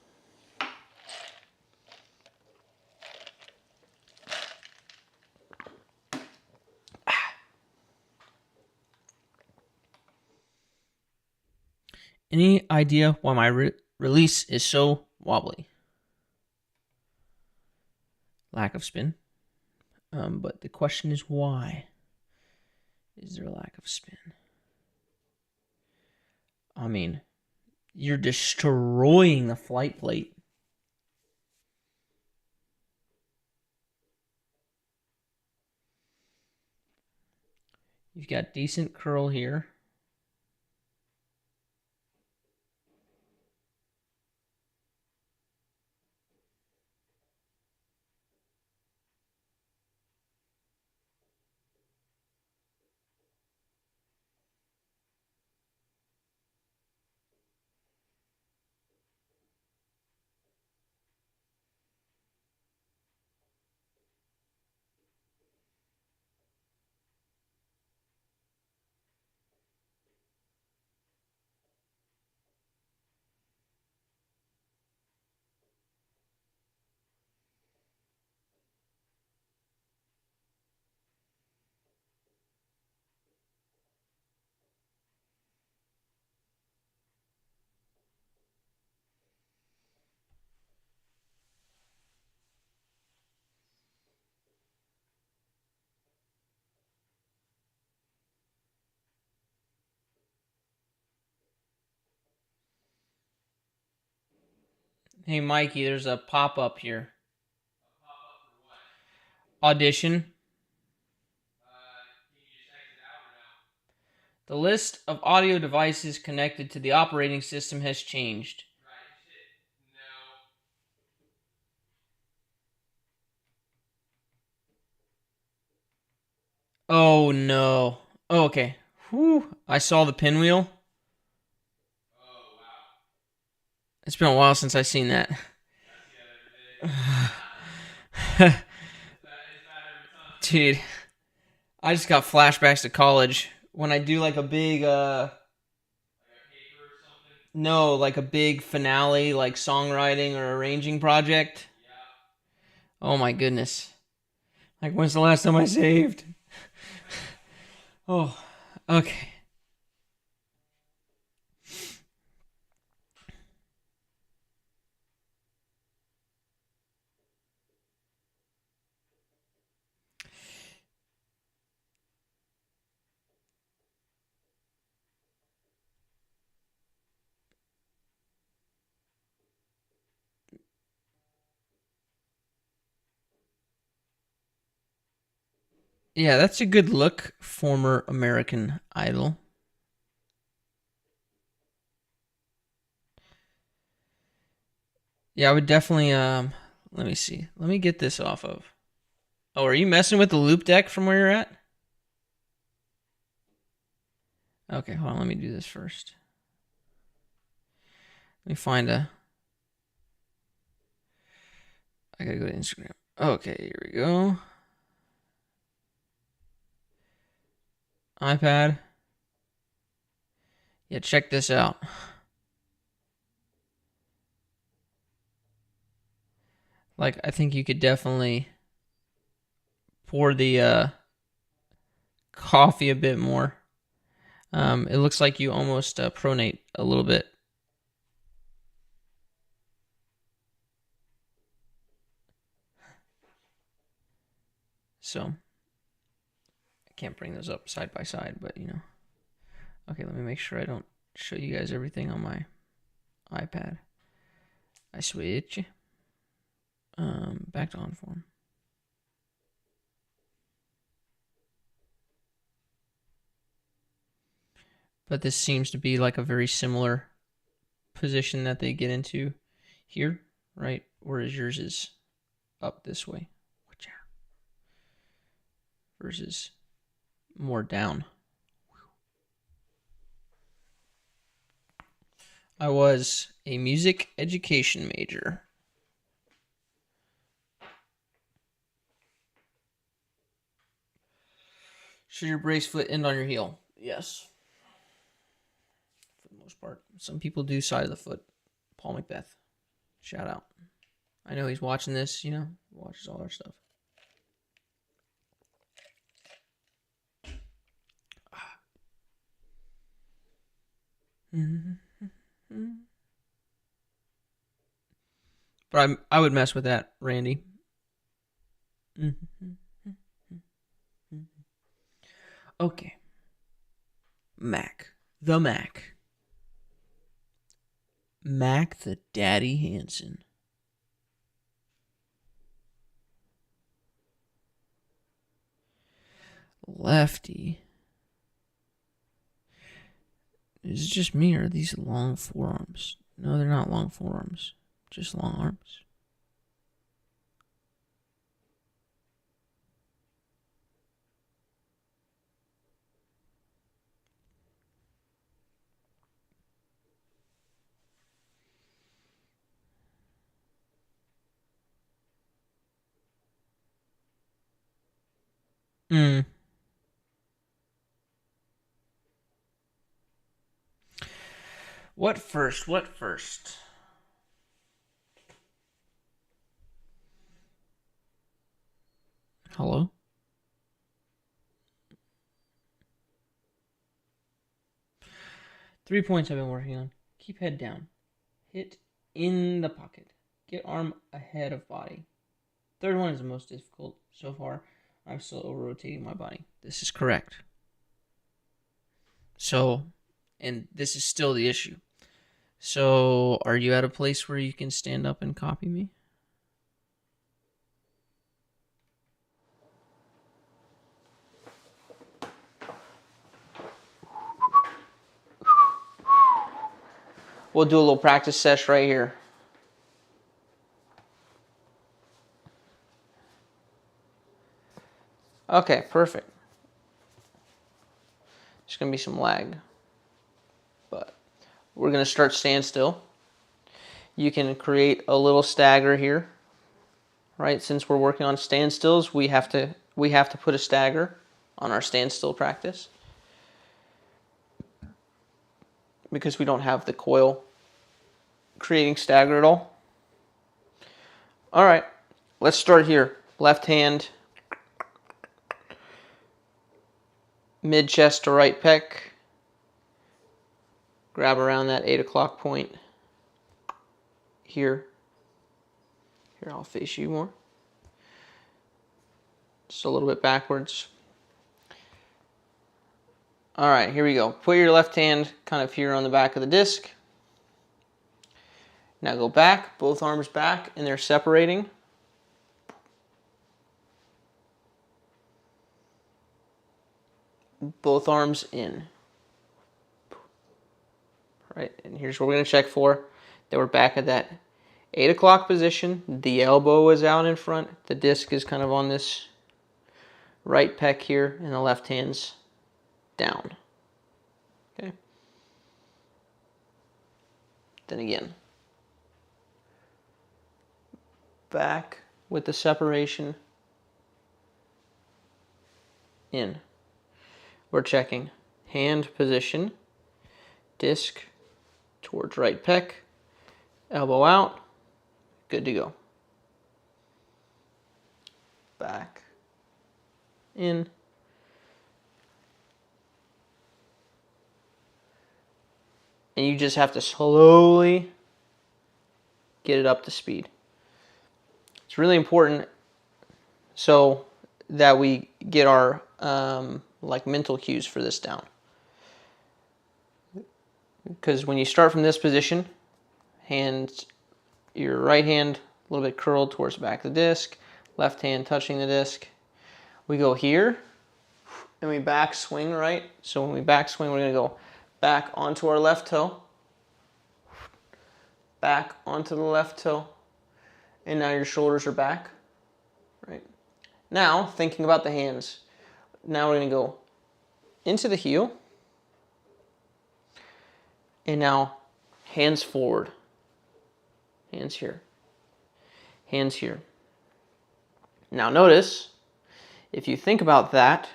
Any idea why my release is so wobbly? lack of spin. But the question is why? Is there a lack of spin? I mean, you're destroying the flight plate. You've got decent curl here. Hey, Mikey, there's a pop-up here. Pop up for what? Audition. Can you just exit out or no? The list of audio devices connected to the operating system has changed. Right. No. Oh, no. Oh, okay. Whew. I saw the pinwheel. Oh, wow. It's been a while since I've seen that. That's the other day. It's bad every time. Dude, I just got flashbacks to college when I do like a big, Like a paper or something. no, like a big finale, like songwriting or arranging project. Yeah. Oh my goodness. Like, when's the last time I saved? Oh, okay. Yeah, that's a good look, former American Idol. Yeah, I would definitely let me see. Let me get this off of. Oh, are you messing with the loop deck from where you're at? Okay, hold on, let me do this first. Let me find a I gotta go to Instagram. Okay, here we go. iPad. Yeah, check this out. Like, I think you could definitely pour the coffee a bit more. It looks like you almost pronate a little bit. So, I can't bring those up side by side, but you know. Okay, let me make sure I don't show you guys everything on my iPad. I switch. Back to on form. But this seems to be like a very similar position that they get into here, right? Whereas yours is up this way. Watch out. Versus more down. I was a music education major. Should your brace foot end on your heel? Yes. For the most part. Some people do side of the foot. Paul Macbeth. Shout out. I know he's watching this, you know, watches all our stuff. But I would mess with that, Randy. Okay. Mac. The Mac. Mac the Daddy Hansen. Lefty. Is it just me or are these long forearms? No, they're not long forearms. Just long arms. What first? What first? Hello? Three points I've been working on. Keep head down. Hit in the pocket. Get arm ahead of body. Third one is the most difficult so far. I'm still over-rotating my body. This is correct. So, and this is still the issue. So, are you at a place where you can stand up and copy me? We'll do a little practice sesh right here. Okay, perfect. There's going to be some lag. But we're going to start standstill. You can create a little stagger here. Right? Since we're working on standstills, we have to put a stagger on our standstill practice. Because we don't have the coil creating stagger at all. All right, let's start here. Left hand, mid chest to right pec. Grab around that 8 o'clock point here. Here, I'll face you more. Just a little bit backwards. All right, here we go. Put your left hand kind of here on the back of the disc. Now go back, both arms back, and they're separating. Both arms in. Right, and here's what we're going to check for. That we're back at that 8 o'clock position. The elbow is out in front. The disc is kind of on this right pec here, and the left hand's down. Okay. Then again. Back with the separation in. We're checking hand position, disc towards right pec, elbow out, good to go. Back, in, and you just have to slowly get it up to speed. It's really important so that we get our like mental cues for this down. Because when you start from this position, your right hand a little bit curled towards the back of the disc, left hand touching the disc. We go here, and we back swing, right? So when we back swing, we're going to go back onto our left toe, back onto the left toe, and now your shoulders are back, right? Now, thinking about the hands. Now we're going to go into the heel, and now hands forward. Hands here. Hands here. Now notice, if you think about that,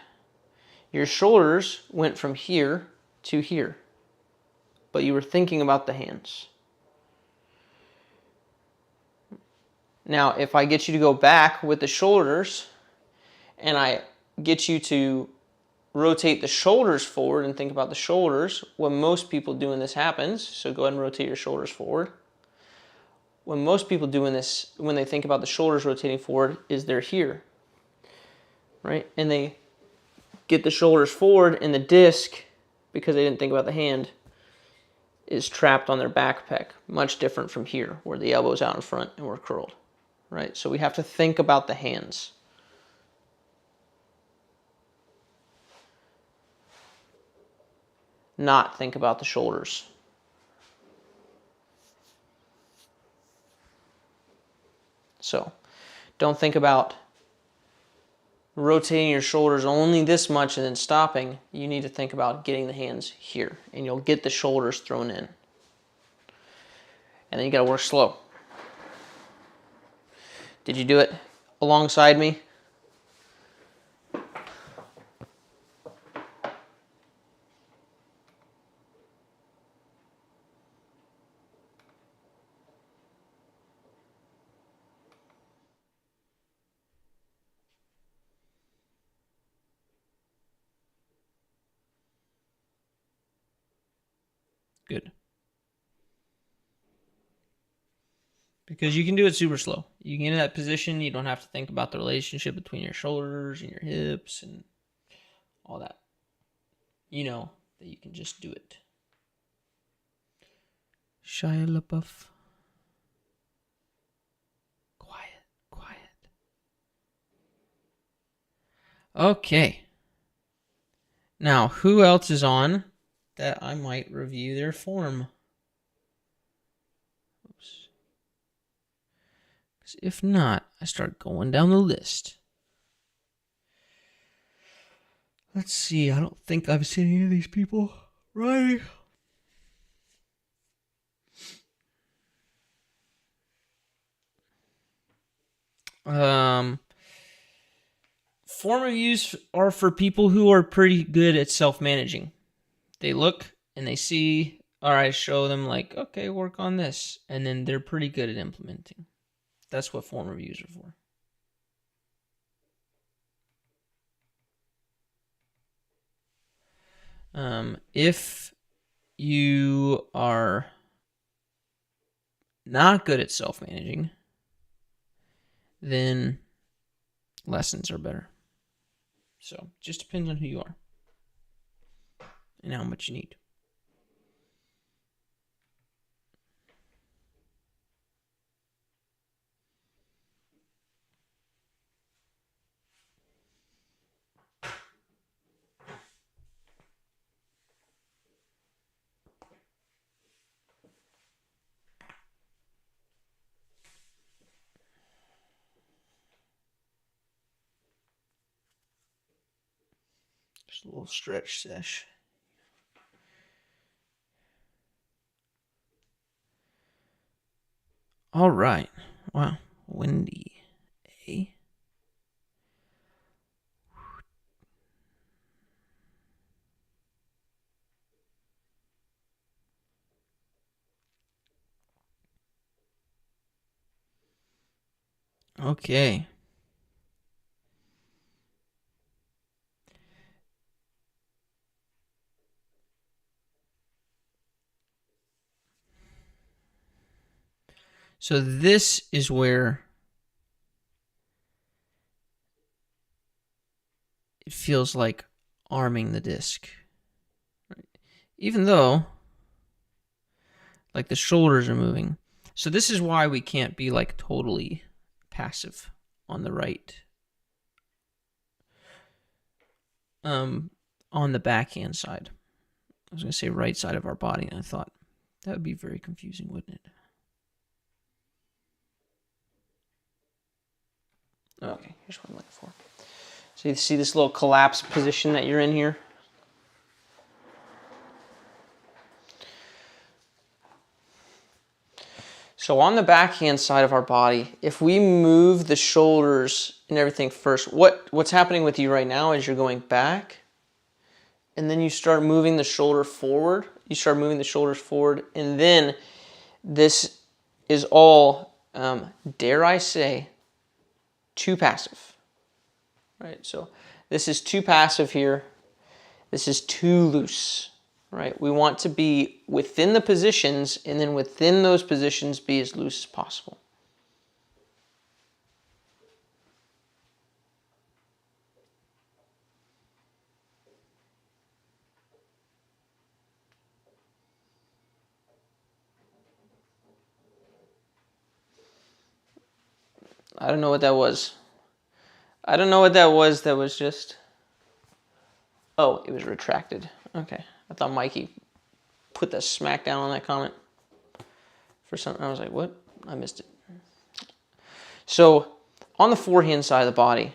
your shoulders went from here to here, but you were thinking about the hands. Now, if I get you to go back with the shoulders, and I get you to rotate the shoulders forward and think about the shoulders, what most people do when this happens, so go ahead and rotate your shoulders forward. What most people do in this, when they think about the shoulders rotating forward, is they're here. right? And they get the shoulders forward, and the disc, because they didn't think about the hand, is trapped on their back pec. Much different from here, where the elbow's out in front and we're curled, right? So we have to think about the hands. Not think about the shoulders. So don't think about rotating your shoulders only this much and then stopping. You need to think about getting the hands here, and you'll get the shoulders thrown in. And then you got to work slow. Did you do it alongside me? Good. Because you can do it super slow. You get in that position, you don't have to think about the relationship between your shoulders and your hips and all that. You know that you can just do it. Shia LaBeouf. Quiet, quiet. Okay. Now, who else is on that I might review their form? Oops. Because if not, I start going down the list. Let's see. I don't think I've seen any of these people riding. Form reviews are for people who are pretty good at self-managing. They look and they see, or I show them like, okay, work on this. And then they're pretty good at implementing. That's what form reviews are for. If you are not good at self-managing, then lessons are better. So, just depends on who you are and how much you need. Just a little stretch sesh. All right. Wow. Windy. Eh? Okay. So this is where it feels like arming the disc. Right? Even though like the shoulders are moving. So this is why we can't be like totally passive on the right. On the backhand side. I was going to say right side of our body, and I thought that would be very confusing, wouldn't it? Okay, here's what I'm looking for. So you see this little collapsed position that you're in here? So on the backhand side of our body, if we move the shoulders and everything first, what's happening with you right now is you're going back, and then you start moving the shoulder forward. You start moving the shoulders forward, and then this is all, dare I say, too passive. Right? So this is too passive here. This is too loose. Right? We want to be within the positions, and then within those positions be as loose as possible. I don't know what that was. I don't know what that was. That was just... Oh, it was retracted. Okay. I thought Mikey put the smack down on that comment. For something, I was like, what? I missed it. So, on the forehand side of the body,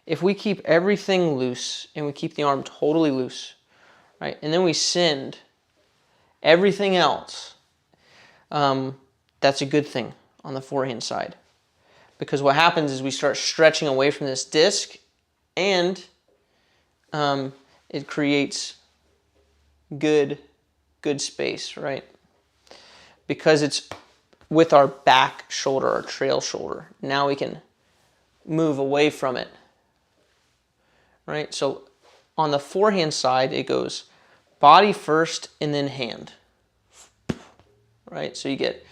if we keep everything loose and we keep the arm totally loose, right, and then we send everything else, that's a good thing on the forehand side. Because what happens is we start stretching away from this disc, and it creates good space, right? Because it's with our back shoulder, our trail shoulder. Now we can move away from it, right? So on the forehand side, it goes body first and then hand, right? So you get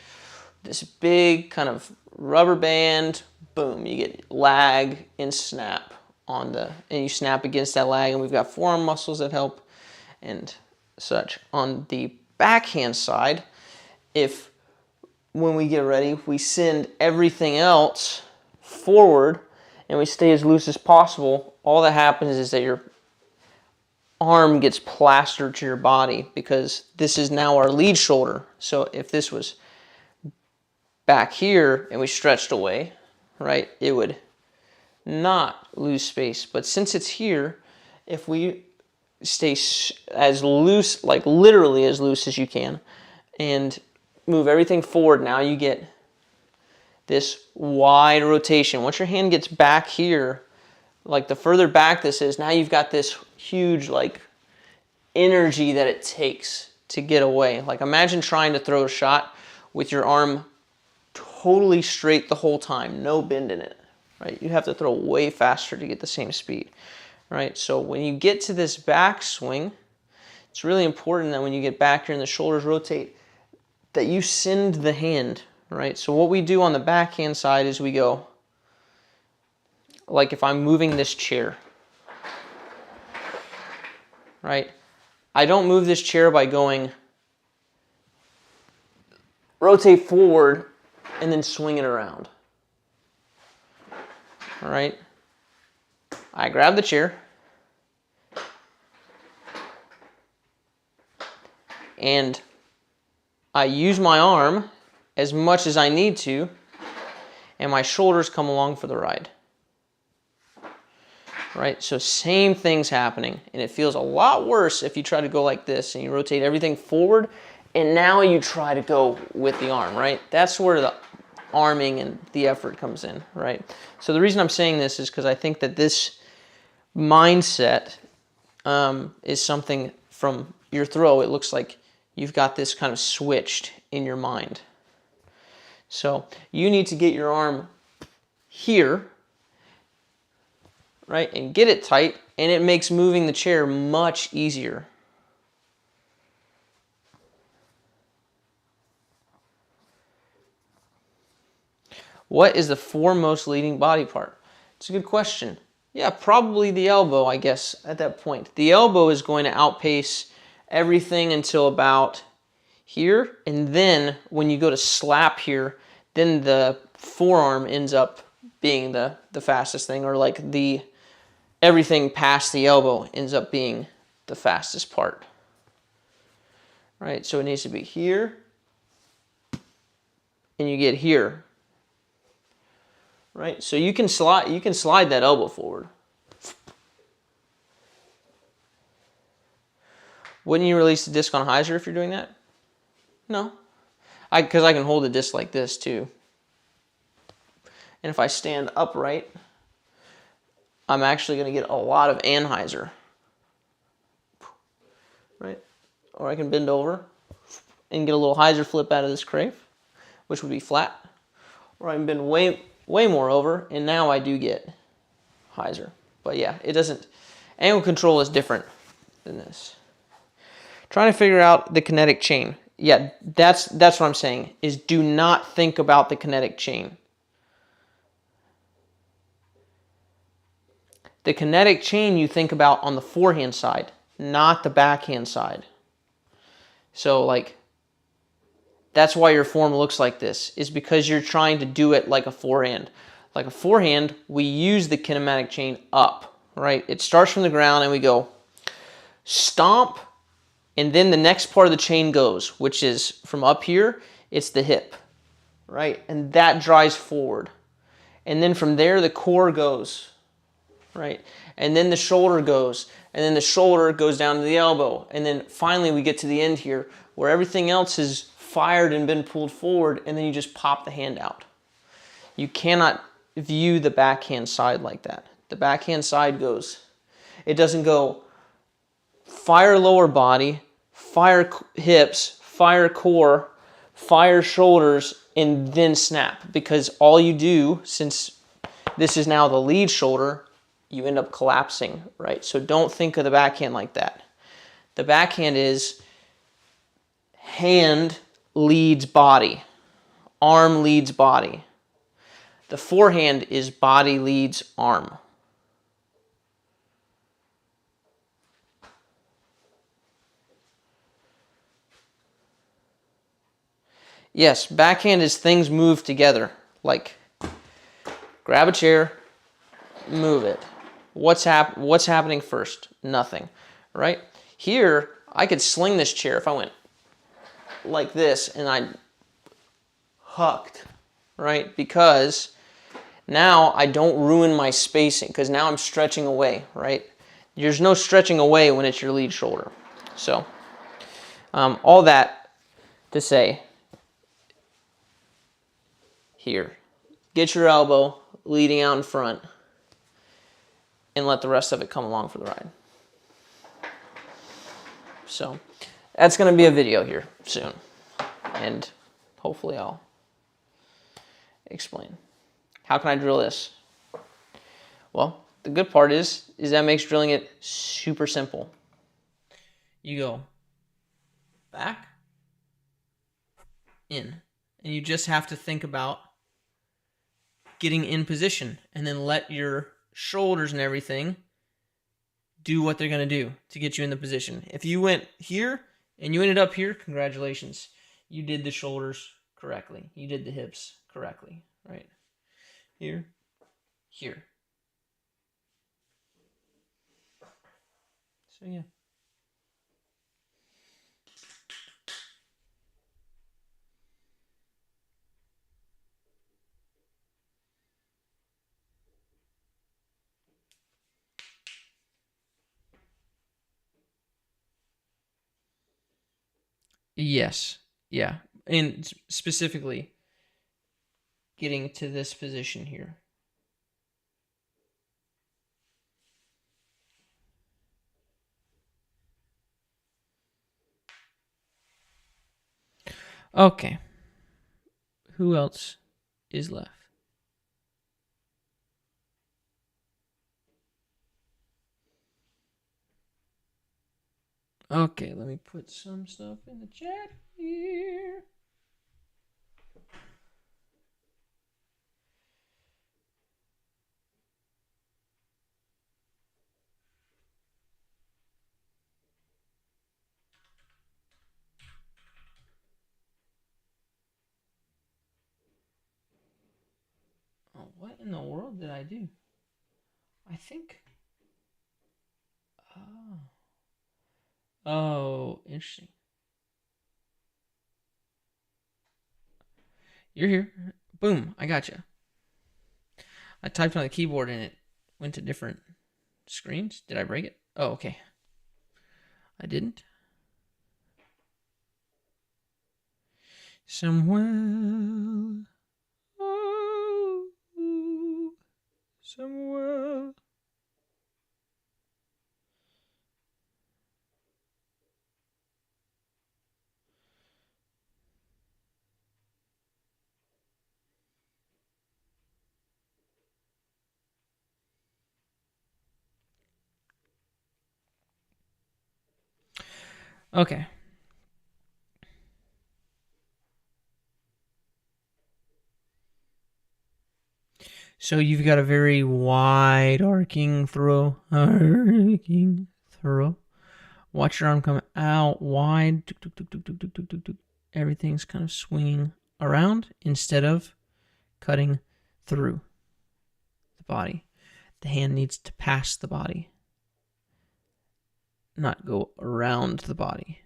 this big kind of rubber band, boom, you get lag and snap on the, and you snap against that lag, and we've got forearm muscles that help and such. On the backhand side, if when we get ready, we send everything else forward and we stay as loose as possible, all that happens is that your arm gets plastered to your body, because this is now our lead shoulder. So if this was back here and we stretched away, right, it would not lose space. But since it's here, if we stay as loose, like literally as loose as you can, and move everything forward, now you get this wide rotation. Once your hand gets back here, like the further back this is, now you've got this huge like energy that it takes to get away. Like imagine trying to throw a shot with your arm totally straight the whole time, no bend in it, right? You have to throw way faster to get the same speed, right? So when you get to this back swing, it's really important that when you get back here and the shoulders rotate, that you send the hand, right? So what we do on the backhand side is we go, like if I'm moving this chair, right? I don't move this chair by going rotate forward and then swing it around. All right? I grab the chair and I use my arm as much as I need to, and my shoulders come along for the ride. Right? So same thing's happening, and it feels a lot worse if you try to go like this and you rotate everything forward and now you try to go with the arm, right? That's where the arming and the effort comes in, right? So the reason I'm saying this is because I think that this mindset is something from your throw. It looks like you've got this kind of switched in your mind. So you need to get your arm here, right, and get it tight, and it makes moving the chair much easier. What is the foremost leading body part? It's a good question. Yeah, probably the elbow, I guess, at that point. The elbow is going to outpace everything until about here, and then when you go to slap here, then the forearm ends up being the fastest thing, or like the everything past the elbow ends up being the fastest part. Right? So it needs to be here, and you get here. Right? So you can slide that elbow forward. Wouldn't you release the disc on hyzer if you're doing that? No. Because I can hold the disc like this too. And if I stand upright, I'm actually going to get a lot of anhyzer. Right? Or I can bend over and get a little hyzer flip out of this crave, which would be flat. Or I can bend way more over, and now I do get hyzer. But yeah, it doesn't, angle control is different than this. Trying to figure out the kinetic chain. Yeah, that's what I'm saying, is do not think about the kinetic chain. The kinetic chain you think about on the forehand side, not the backhand side. So like, That's why your form looks like this, is because you're trying to do it like a forehand. Like a forehand, we use the kinematic chain up, right? It starts from the ground and we go stomp, and then the next part of the chain goes, which is from up here, it's the hip, right? And that drives forward. And then from there, the core goes, right? And then the shoulder goes, and then the shoulder goes down to the elbow. And then finally we get to the end here where everything else is fired and been pulled forward, and then you just pop the hand out. You cannot view the backhand side like that. The backhand side goes, it doesn't go fire lower body, fire hips, fire core, fire shoulders, and then snap. Because all you do, since this is now the lead shoulder, you end up collapsing, right? So don't think of the backhand like that. The backhand is hand leads body, arm leads body. The forehand is body leads arm. Yes, backhand is things move together, like grab a chair, move it. What's happening first? Nothing, right? Here, I could sling this chair if I went like this and I hucked, right? Because now I don't ruin my spacing, because now I'm stretching away, right? There's no stretching away when it's your lead shoulder. So all that to say, here, get your elbow leading out in front and let the rest of it come along for the ride. So that's going to be a video here soon, and hopefully I'll explain. How can I drill this? Well, the good part is that makes drilling it super simple. You go back, in, and you just have to think about getting in position, and then let your shoulders and everything do what they're going to do to get you in the position. If you went here and you ended up here, congratulations. You did the shoulders correctly. You did the hips correctly, right? Here, here. So yeah. Yes. Yeah. And specifically getting to this position here. Okay. Who else is left? Okay, let me put some stuff in the chat here. Oh, what in the world did I do? I think... Oh, interesting. You're here. Boom, I got you. I typed on the keyboard and it went to different screens. Did I break it? Oh, okay. I didn't. Somewhere. Oh, somewhere. Okay. So you've got a very wide arcing throw. Arcing throw. Watch your arm come out wide. everything's kind of swinging around instead of cutting through the body. The hand needs to pass the body, not go around the body.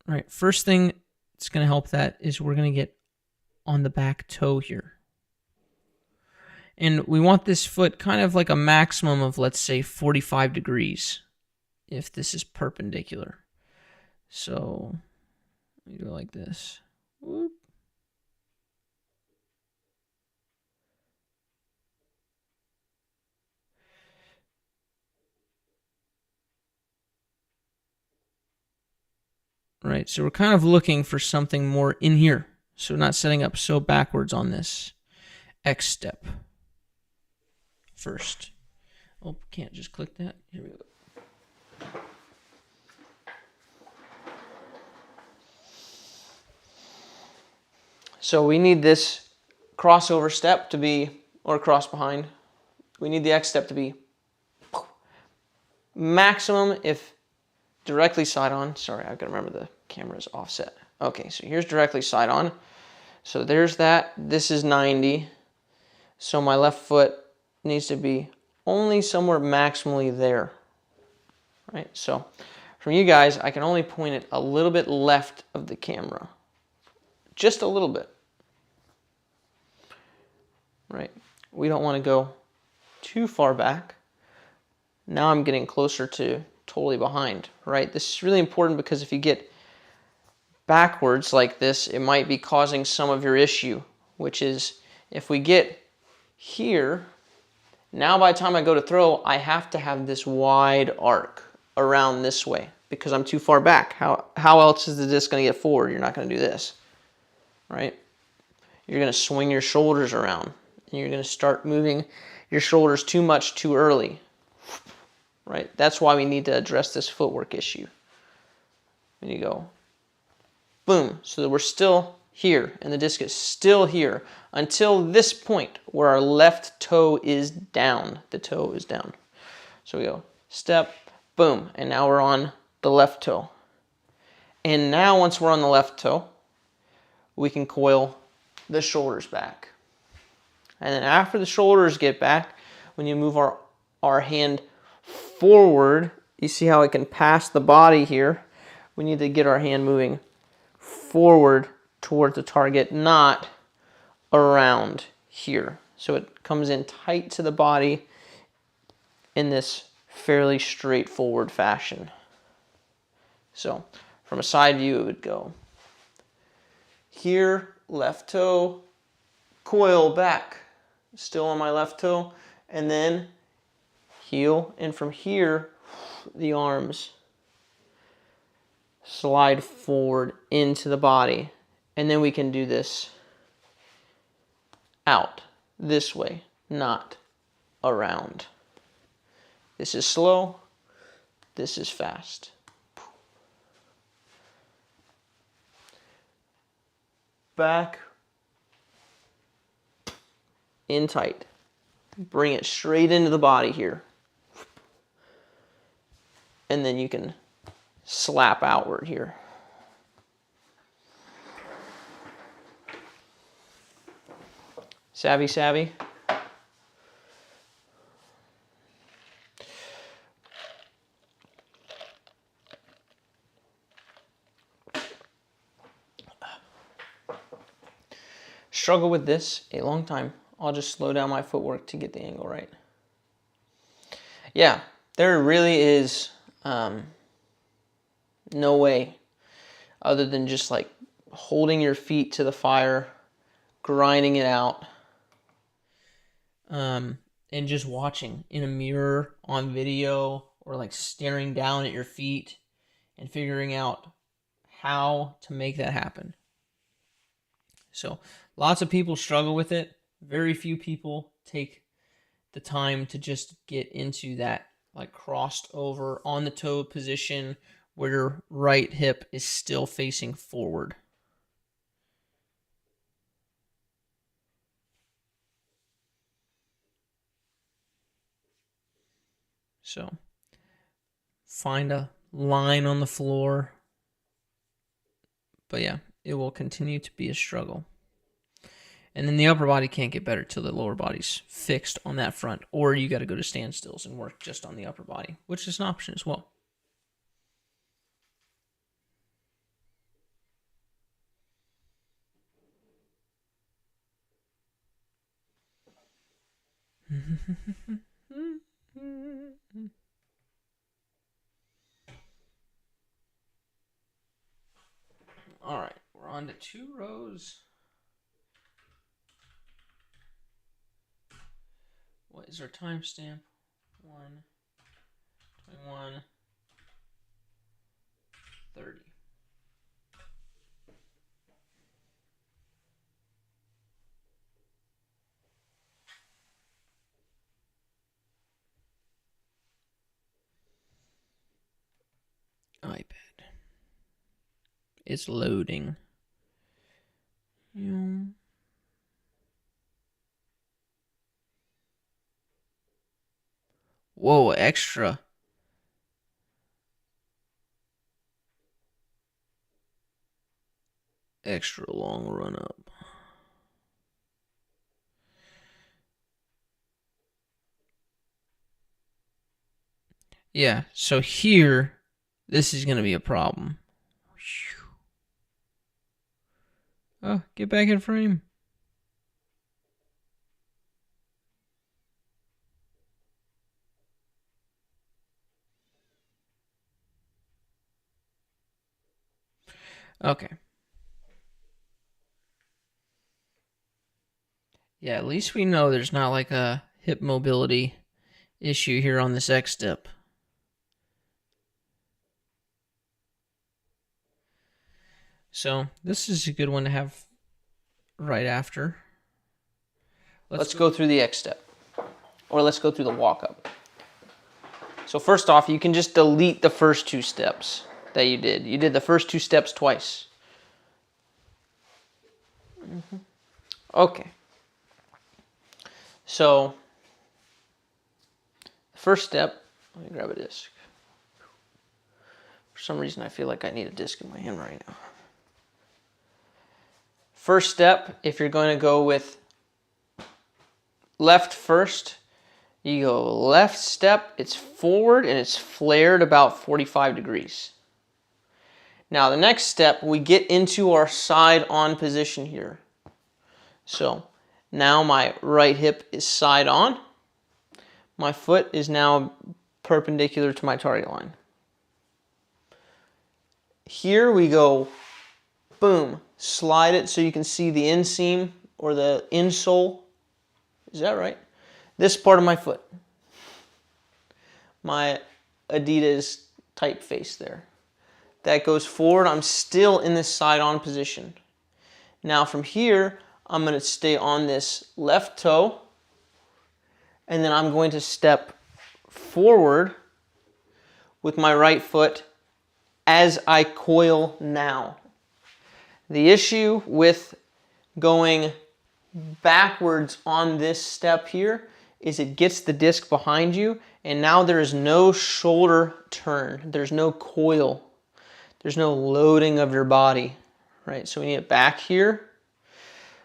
All right, first thing that's going to help that is we're going to get on the back toe here. And we want this foot kind of like a maximum of, let's say, 45 degrees if this is perpendicular. So we go like this. Whoop. Right, so we're kind of looking for something more in here. So not setting up so backwards on this X step first. Oh, can't just click that. Here we go. So we need this crossover step to be, or cross behind. We need the X step to be maximum if directly side on. Sorry, I've got to remember the camera's offset. Okay, so here's directly side on. So there's that. This is 90. So my left foot needs to be only somewhere maximally there. Right? So from you guys, I can only point it a little bit left of the camera. Just a little bit. Right? We don't want to go too far back. Now I'm getting closer to totally behind, right? This is really important because if you get backwards like this, it might be causing some of your issue, which is if we get here, now by the time I go to throw, I have to have this wide arc around this way because I'm too far back. How else is the disc going to get forward? You're not going to do this, right? You're going to swing your shoulders around and you're going to start moving your shoulders too much too early. Right? That's why we need to address this footwork issue. When you go, boom, so that we're still here, and the disc is still here until this point where our left toe is down. The toe is down. So we go, step, boom, and now we're on the left toe. And now once we're on the left toe, we can coil the shoulders back. And then after the shoulders get back, when you move our hand forward, you see how it can pass the body here. We need to get our hand moving forward towards the target, not around here. So it comes in tight to the body in this fairly straightforward fashion. So from a side view, it would go here, left toe, coil back, still on my left toe, and then heel, and from here, the arms slide forward into the body. And then we can do this out, this way, not around. This is slow, this is fast. Back, in tight. Bring it straight into the body here. And then you can slap outward here. Savvy, savvy? Struggle with this a long time. I'll just slow down my footwork to get the angle right. Yeah, there really is no way other than just like holding your feet to the fire, grinding it out, and just watching in a mirror on video or like staring down at your feet and figuring out how to make that happen. So lots of people struggle with it. Very few people take the time to just get into that like crossed over on the toe position where your right hip is still facing forward. So find a line on the floor But yeah, it will continue to be a struggle. And then the upper body can't get better till the lower body's fixed on that front. Or you got to go to standstills and work just on the upper body, which is an option as well. All right, we're on to 2 rows. What is our timestamp? 1:21:30. iPad. It's loading. Whoa, extra. Extra long run up. Yeah, so here, this is going to be a problem. Oh, get back in frame. Okay. Yeah, at least we know there's not like a hip mobility issue here on this X step. So this is a good one to have right after. Let's go through the X step. Or let's go through the walk up. So first off, you can just delete the first 2 steps that you did. You did the first 2 steps twice. Okay. So, first step, let me grab a disc. For some reason, I feel like I need a disc in my hand right now. First step, if you're going to go with left first, you go left step, it's forward and it's flared about 45 degrees. Now the next step, we get into our side on position here. So now my right hip is side on. My foot is now perpendicular to my target line. Here we go, boom, slide it so you can see the inseam or the insole. Is that right? This part of my foot. My Adidas typeface there. That goes forward. I'm still in this side on position. Now from here, I'm going to stay on this left toe. And then I'm going to step forward with my right foot as I coil now. The issue with going backwards on this step here is it gets the disc behind you, and now there is no shoulder turn. There's no coil. There's no loading of your body, right? So we need it back here.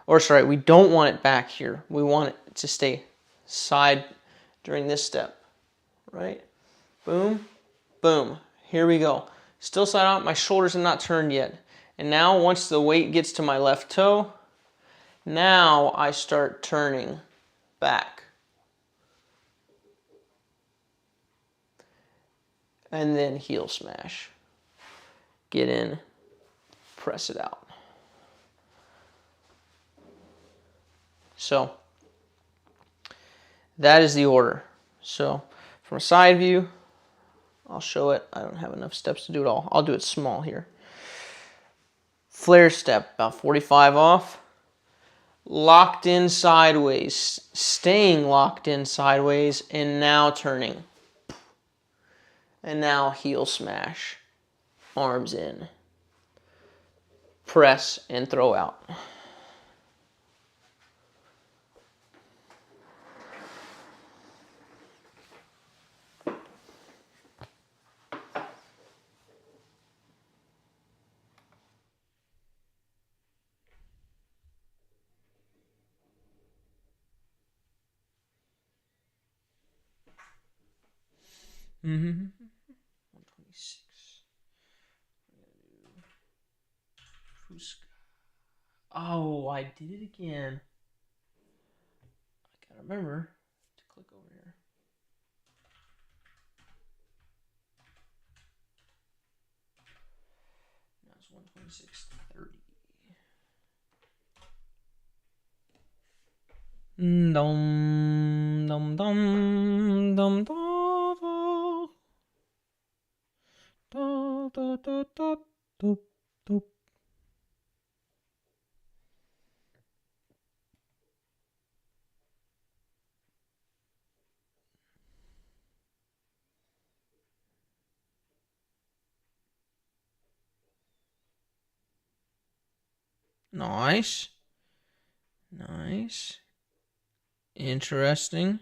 Or sorry, we don't want it back here. We want it to stay side during this step, right? Boom, boom. Here we go. Still side on. My shoulders have not turned yet. And now once the weight gets to my left toe, now I start turning back. And then heel smash. Get in, press it out. So that is the order. So from a side view, I'll show it. I don't have enough steps to do it all. I'll do it small here. Flare step, about 45 off. Locked in sideways, staying locked in sideways, and now turning. And now heel smash. Arms in. Press and throw out. Mm-hmm. 126. Oh, I did it again. I gotta remember to click over here. Now it's 126.30. Dum dum dum dum da da da da da da da. Nice. Nice. Interesting.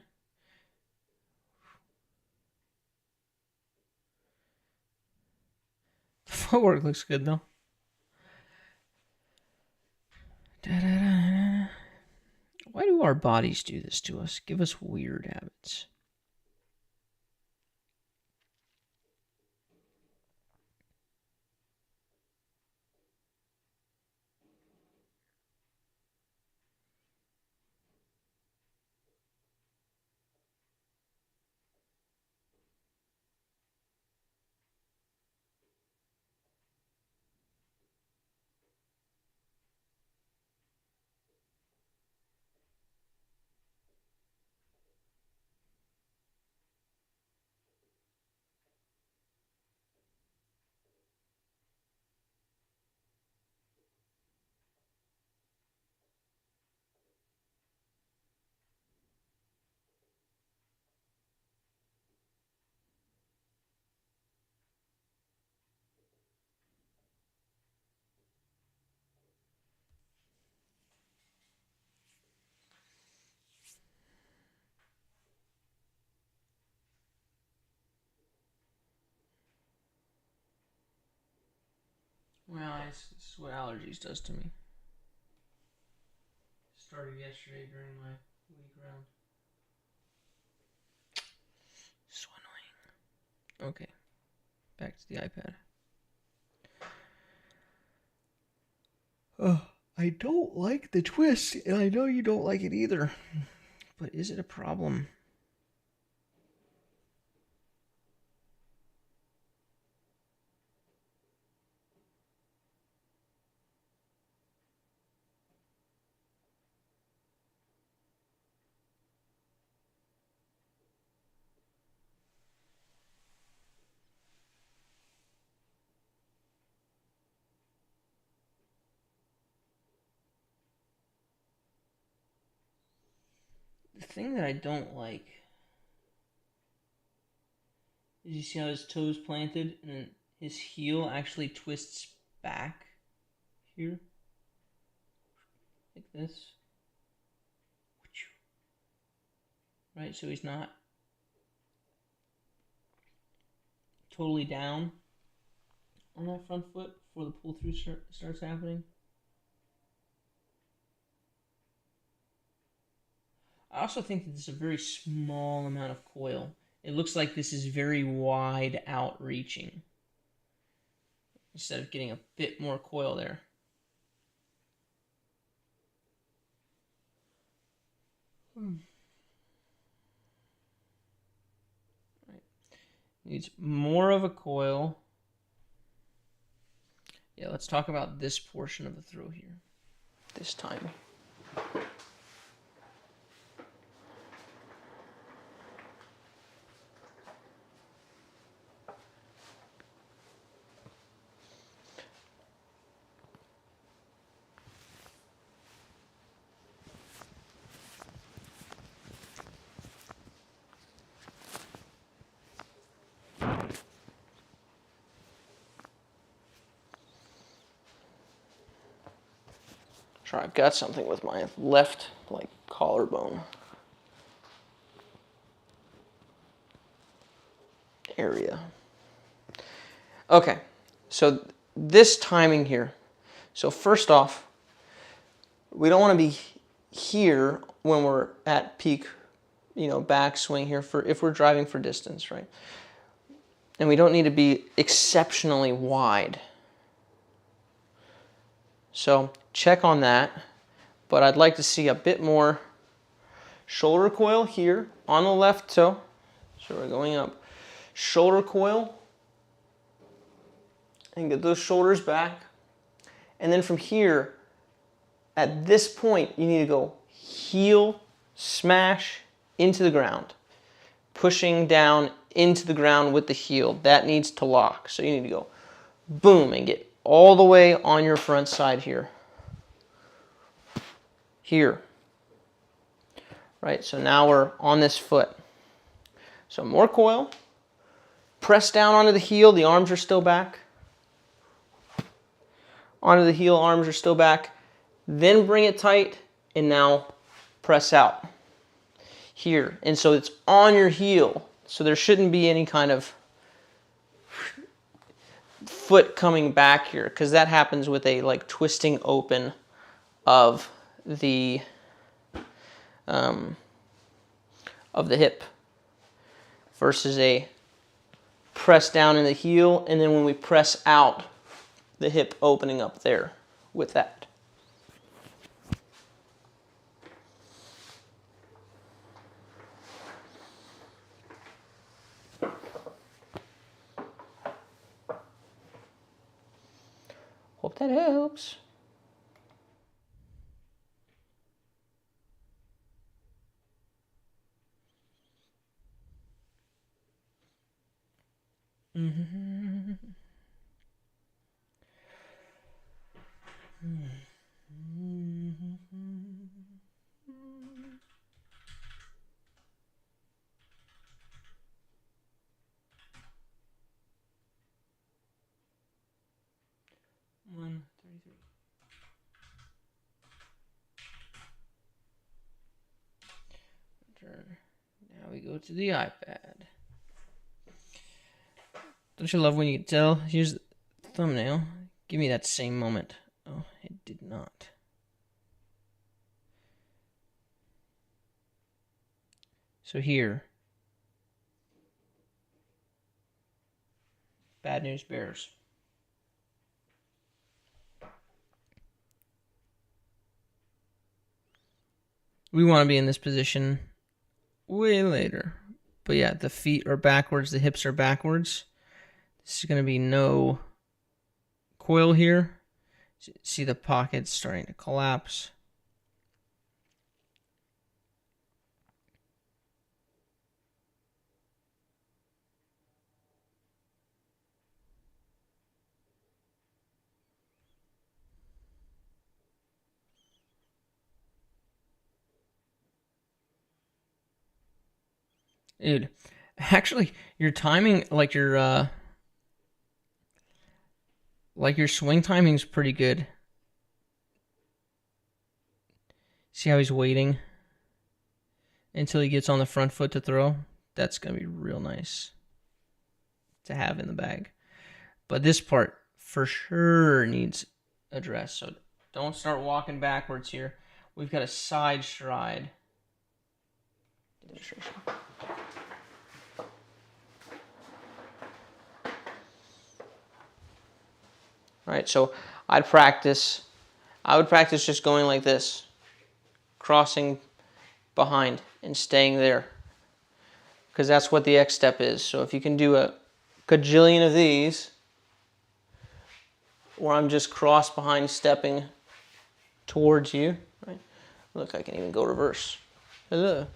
The footwork looks good though. Da-da-da-da. Why do our bodies do this to us? Give us weird habits. Well, this is what allergies does to me. Started yesterday during my week round. So annoying. Okay, back to the iPad. Oh, I don't like the twist, and I know you don't like it either. But is it a problem? The thing that I don't like is you see how his toe's planted and then his heel actually twists back here. Like this. Right, so he's not totally down on that front foot before the pull through starts happening. I also think that this is a very small amount of coil. It looks like this is very wide outreaching instead of getting a bit more coil there. Right. Needs more of a coil. Yeah, let's talk about this portion of the throw here. This time. Sure, I've got something with my left, like, collarbone area. Okay, so this timing here. So first off, we don't want to be here when we're at peak, backswing here for if we're driving for distance, right? And we don't need to be exceptionally wide. So check on that. But I'd like to see a bit more shoulder coil here on the left toe. So we're going up. Shoulder coil. And get those shoulders back. And then from here, at this point, you need to go heel, smash into the ground. Pushing down into the ground with the heel. That needs to lock. So you need to go boom and get all the way on your front side here. Here. Right, so now we're on this foot. So more coil. Press down onto the heel, the arms are still back. Onto the heel, arms are still back. Then bring it tight, and now press out. Here, and so it's on your heel. So there shouldn't be any kind of foot coming back here, because that happens with a like twisting open of the hip versus a press down in the heel, and then when we press out, the hip opening up there with that. Hope that helps. Now we go to the iPad. Don't you love when you can tell? Here's the thumbnail. Give me that same moment. Oh, it did not. So here. Bad news bears. We want to be in this position way later. But yeah, the feet are backwards, the hips are backwards. This is going to be no coil here. See the pockets starting to collapse. Dude, actually, your timing, like your swing timing's pretty good. See how he's waiting until he gets on the front foot to throw? That's going to be real nice to have in the bag. But this part for sure needs addressed. So don't start walking backwards here. We've got a side stride. All right, so I would practice just going like this, crossing behind and staying there, because that's what the X step is. So if you can do a gajillion of these, where I'm just cross behind stepping towards you, right? Look, I can even go reverse. Hello.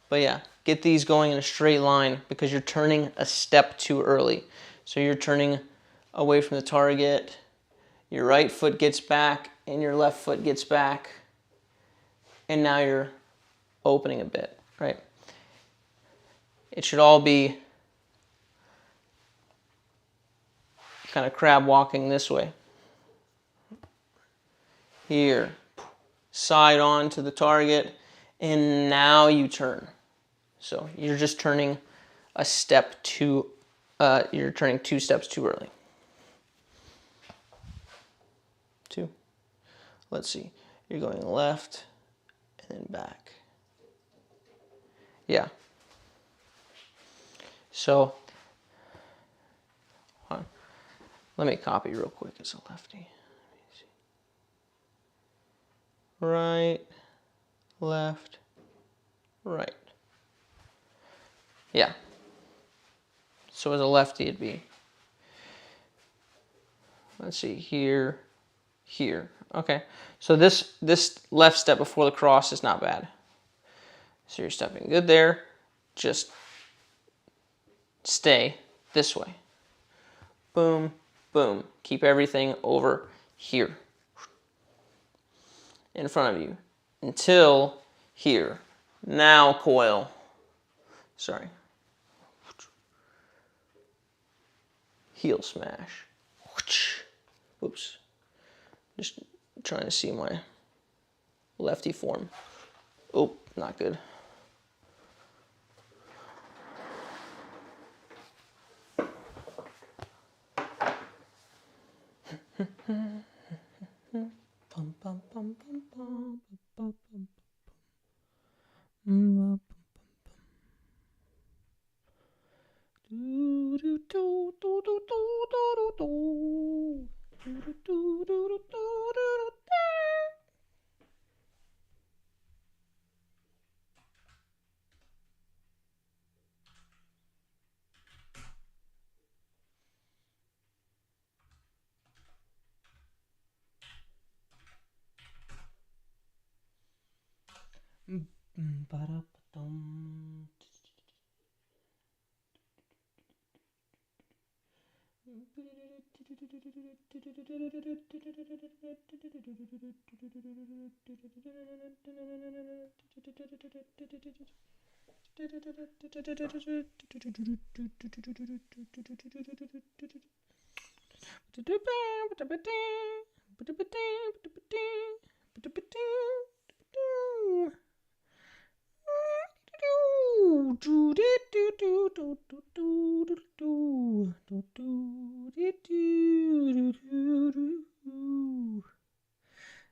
But yeah, get these going in a straight line because you're turning a step too early. So you're turning away from the target, your right foot gets back and your left foot gets back, and now you're opening a bit, right? It should all be kind of crab walking this way. Here, side on to the target, and now you turn. So you're just turning a step too, you're turning 2 steps too early. 2. Let's see. You're going left and then back. Yeah. So Hold on. Let me copy real quick as a lefty. Right, left, right. Yeah. So as a lefty, it'd be, let's see, here, here. Okay. So this left step before the cross is not bad. So you're stepping good there. Just stay this way. Boom, boom. Keep everything over here in front of you until here. Now coil. Sorry. Heel smash. Oops. Just trying to see my lefty form. Oh, not good.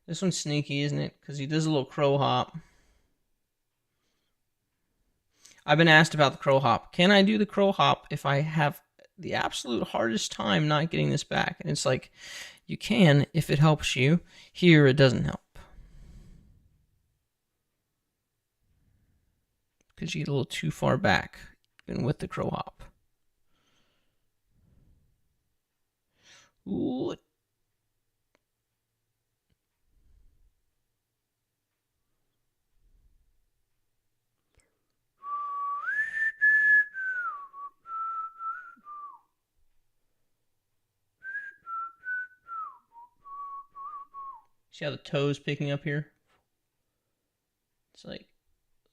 This one's sneaky, isn't it? Because he does a little crow hop. I've been asked about the crow hop. Can I do the crow hop if I have the absolute hardest time not getting this back? And it's like, you can if it helps you. Here, it doesn't help. Because you get a little too far back, even with the crow hop. Ooh. See how the toe's picking up here? It's like,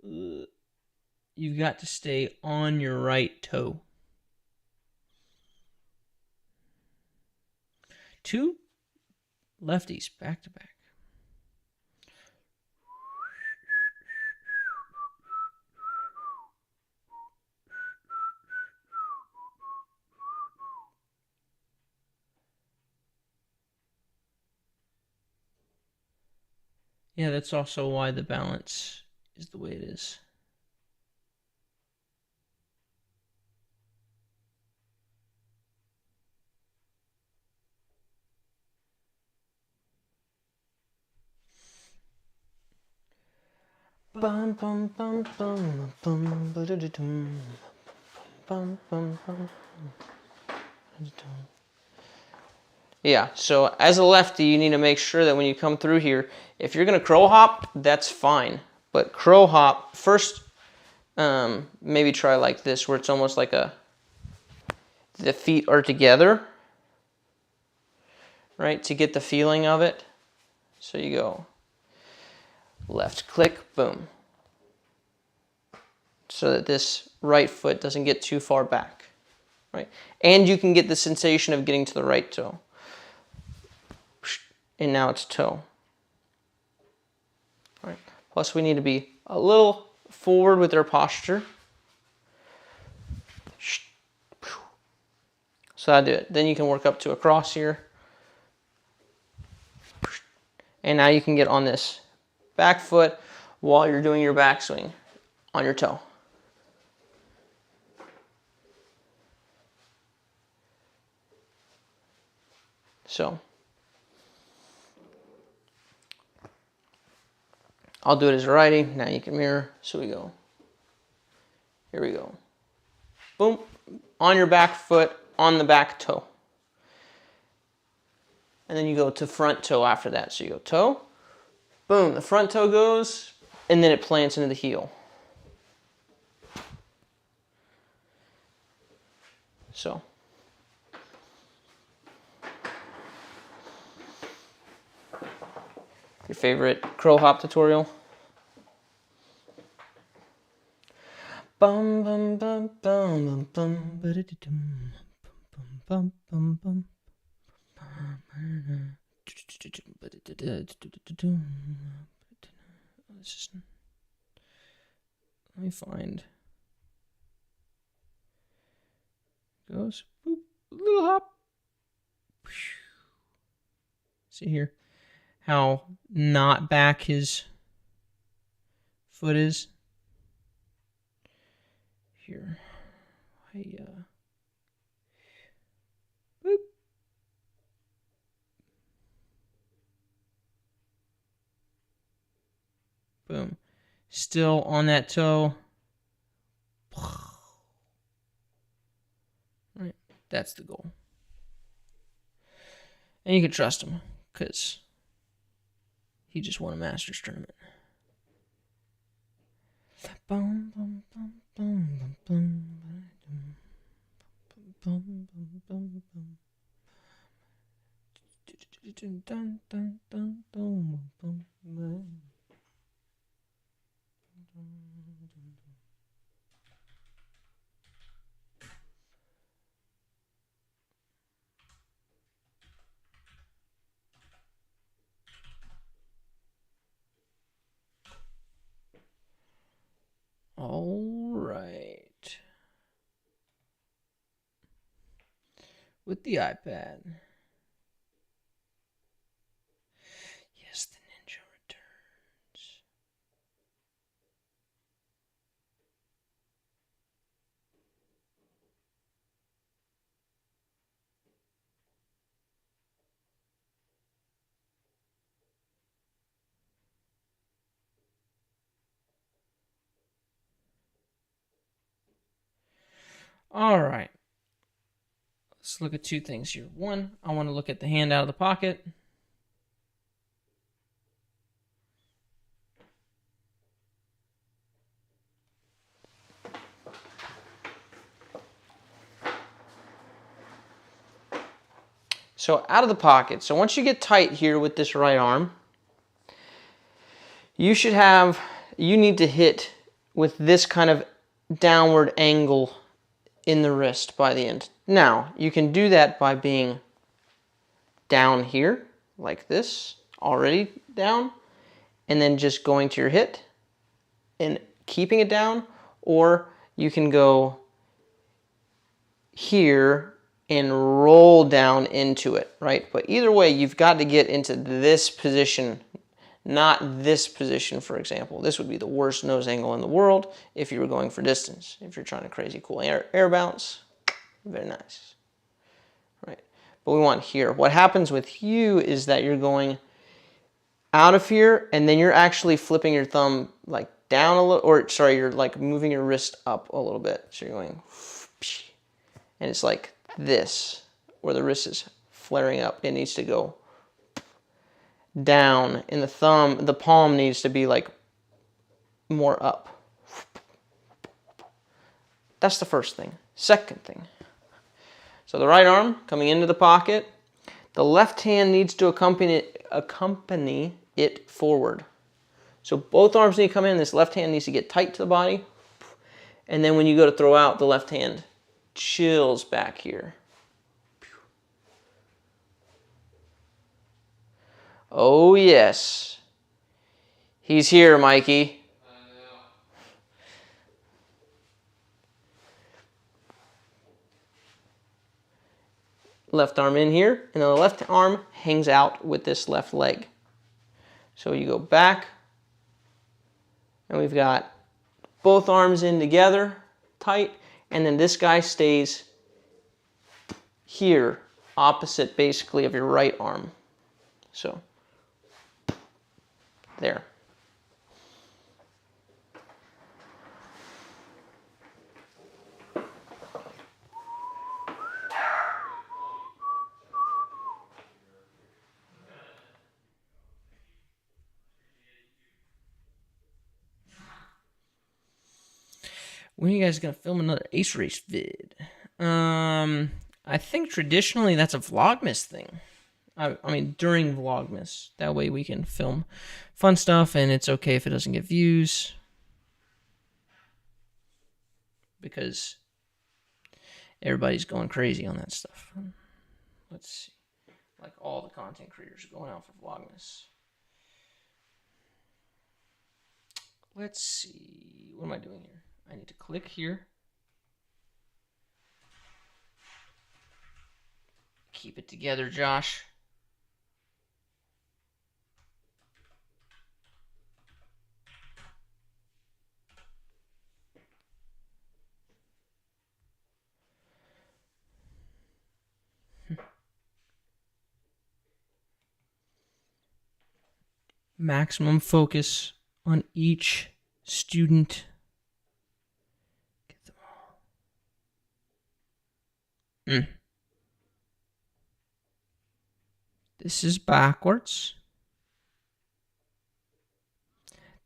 you've got to stay on your right toe. 2 lefties back to back. Yeah, that's also why the balance is the way it is. Bum bum bum bum bum ba-da-da-dum. Bum bum bum. Yeah, so as a lefty, you need to make sure that when you come through here, if you're going to crow hop, that's fine. But crow hop, first, maybe try like this, where it's almost like the feet are together, right, to get the feeling of it. So you go left click, boom. So that this right foot doesn't get too far back, right? And you can get the sensation of getting to the right toe. And now it's toe. All right. Plus we need to be a little forward with our posture. So I do it. Then you can work up to a cross here. And now you can get on this back foot while you're doing your backswing on your toe. So I'll do it as a righty. Now you can mirror. So we go. Here we go. Boom. On your back foot, on the back toe. And then you go to front toe after that. So you go toe. Boom. The front toe goes, and then it plants into the heel. So. Your favorite crow hop tutorial? Bum bum bum bum bum ba-da-da-dum, bum bum bum bum. Let me find. Goes boop, little hop. See here how not back his foot is. Here, boop. Boom. Still on that toe. Right, that's the goal. And you can trust him because he just won a Masters tournament. Bum, bum, bum, bum, bum, bum, bum, bum, bum. Dun, dun, dun, dun, bum, bum. All right. With the iPad. Yes, the ninja returns. All right. Let's look at two things here. One, I want to look at the hand out of the pocket. So out of the pocket. So once you get tight here with this right arm, you need to hit with this kind of downward angle in the wrist by the end. Now, you can do that by being down here, like this, already down, and then just going to your hit and keeping it down, or you can go here and roll down into it, right? But either way, you've got to get into this position, not this position, for example. This would be the worst nose angle in the world if you were going for distance. If you're trying to crazy cool air bounce, very nice, right? But we want here. What happens with you is that you're going out of here, and then you're actually flipping your thumb like down a little, or sorry, you're like moving your wrist up a little bit. So you're going, and it's like this, where the wrist is flaring up. It needs to go down, and the palm needs to be like more up. That's the first thing. Second thing. So the right arm coming into the pocket. The left hand needs to accompany it forward. So both arms need to come in. This left hand needs to get tight to the body. And then when you go to throw out, the left hand chills back here. Oh yes. He's here, Mikey. Left arm in here, and then the left arm hangs out with this left leg. So you go back, and we've got both arms in together, tight, and then this guy stays here opposite basically of your right arm. So, there. When are you guys gonna film another Ace Race vid? I think traditionally that's a Vlogmas thing. I mean, during Vlogmas. That way we can film fun stuff, and it's okay if it doesn't get views. Because everybody's going crazy on that stuff. Let's see. Like all the content creators are going out for Vlogmas. Let's see. What am I doing here? I need to click here. Keep it together, Josh. Maximum focus on each student. Get them all. This is backwards.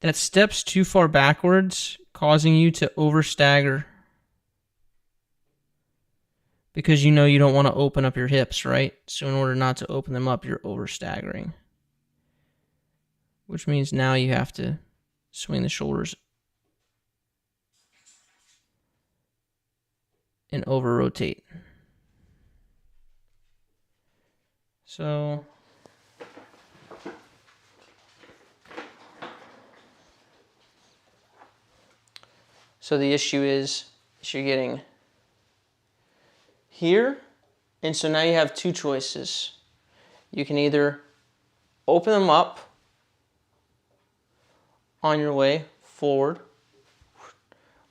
That step's too far backwards, causing you to overstagger. Because you know you don't want to open up your hips, right? So in order not to open them up, you're overstaggering. Which means now you have to swing the shoulders and over-rotate. So the issue is you're getting here, and so now you have two choices. You can either open them up on your way forward,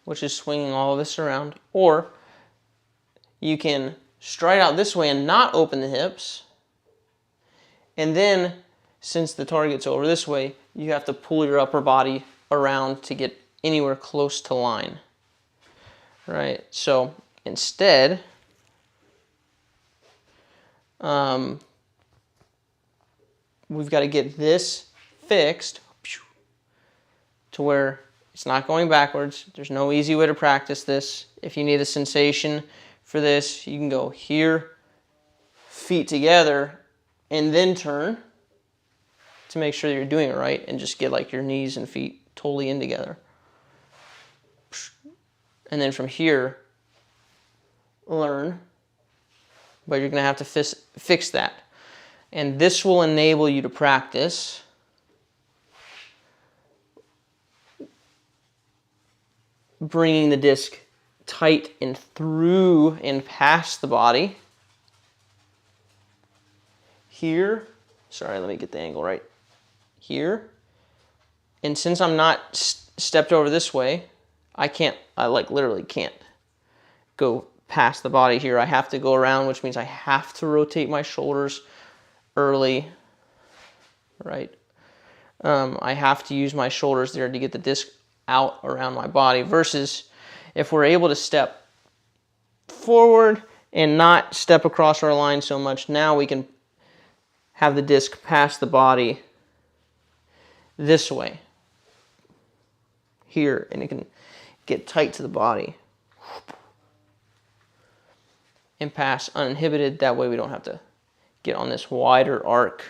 which is swinging all of this around, or you can stride out this way and not open the hips, and then since the target's over this way, you have to pull your upper body around to get anywhere close to line, right? So instead, we've got to get this fixed to where it's not going backwards. There's no easy way to practice this. If you need a sensation for this, you can go here, feet together, and then turn to make sure that you're doing it right, and just get like your knees and feet totally in together. And then from here, learn, but you're going to have to fix that. And this will enable you to practice bringing the disc tight and through and past the body. Here, sorry, let me get the angle right. Here. And since I'm not stepped over this way, I like literally can't go past the body here. I have to go around, which means I have to rotate my shoulders early, right? I have to use my shoulders there to get the disc out around my body, versus if we're able to step forward and not step across our line so much, now we can have the disc pass the body this way here, and it can get tight to the body and pass uninhibited. That way we don't have to get on this wider arc,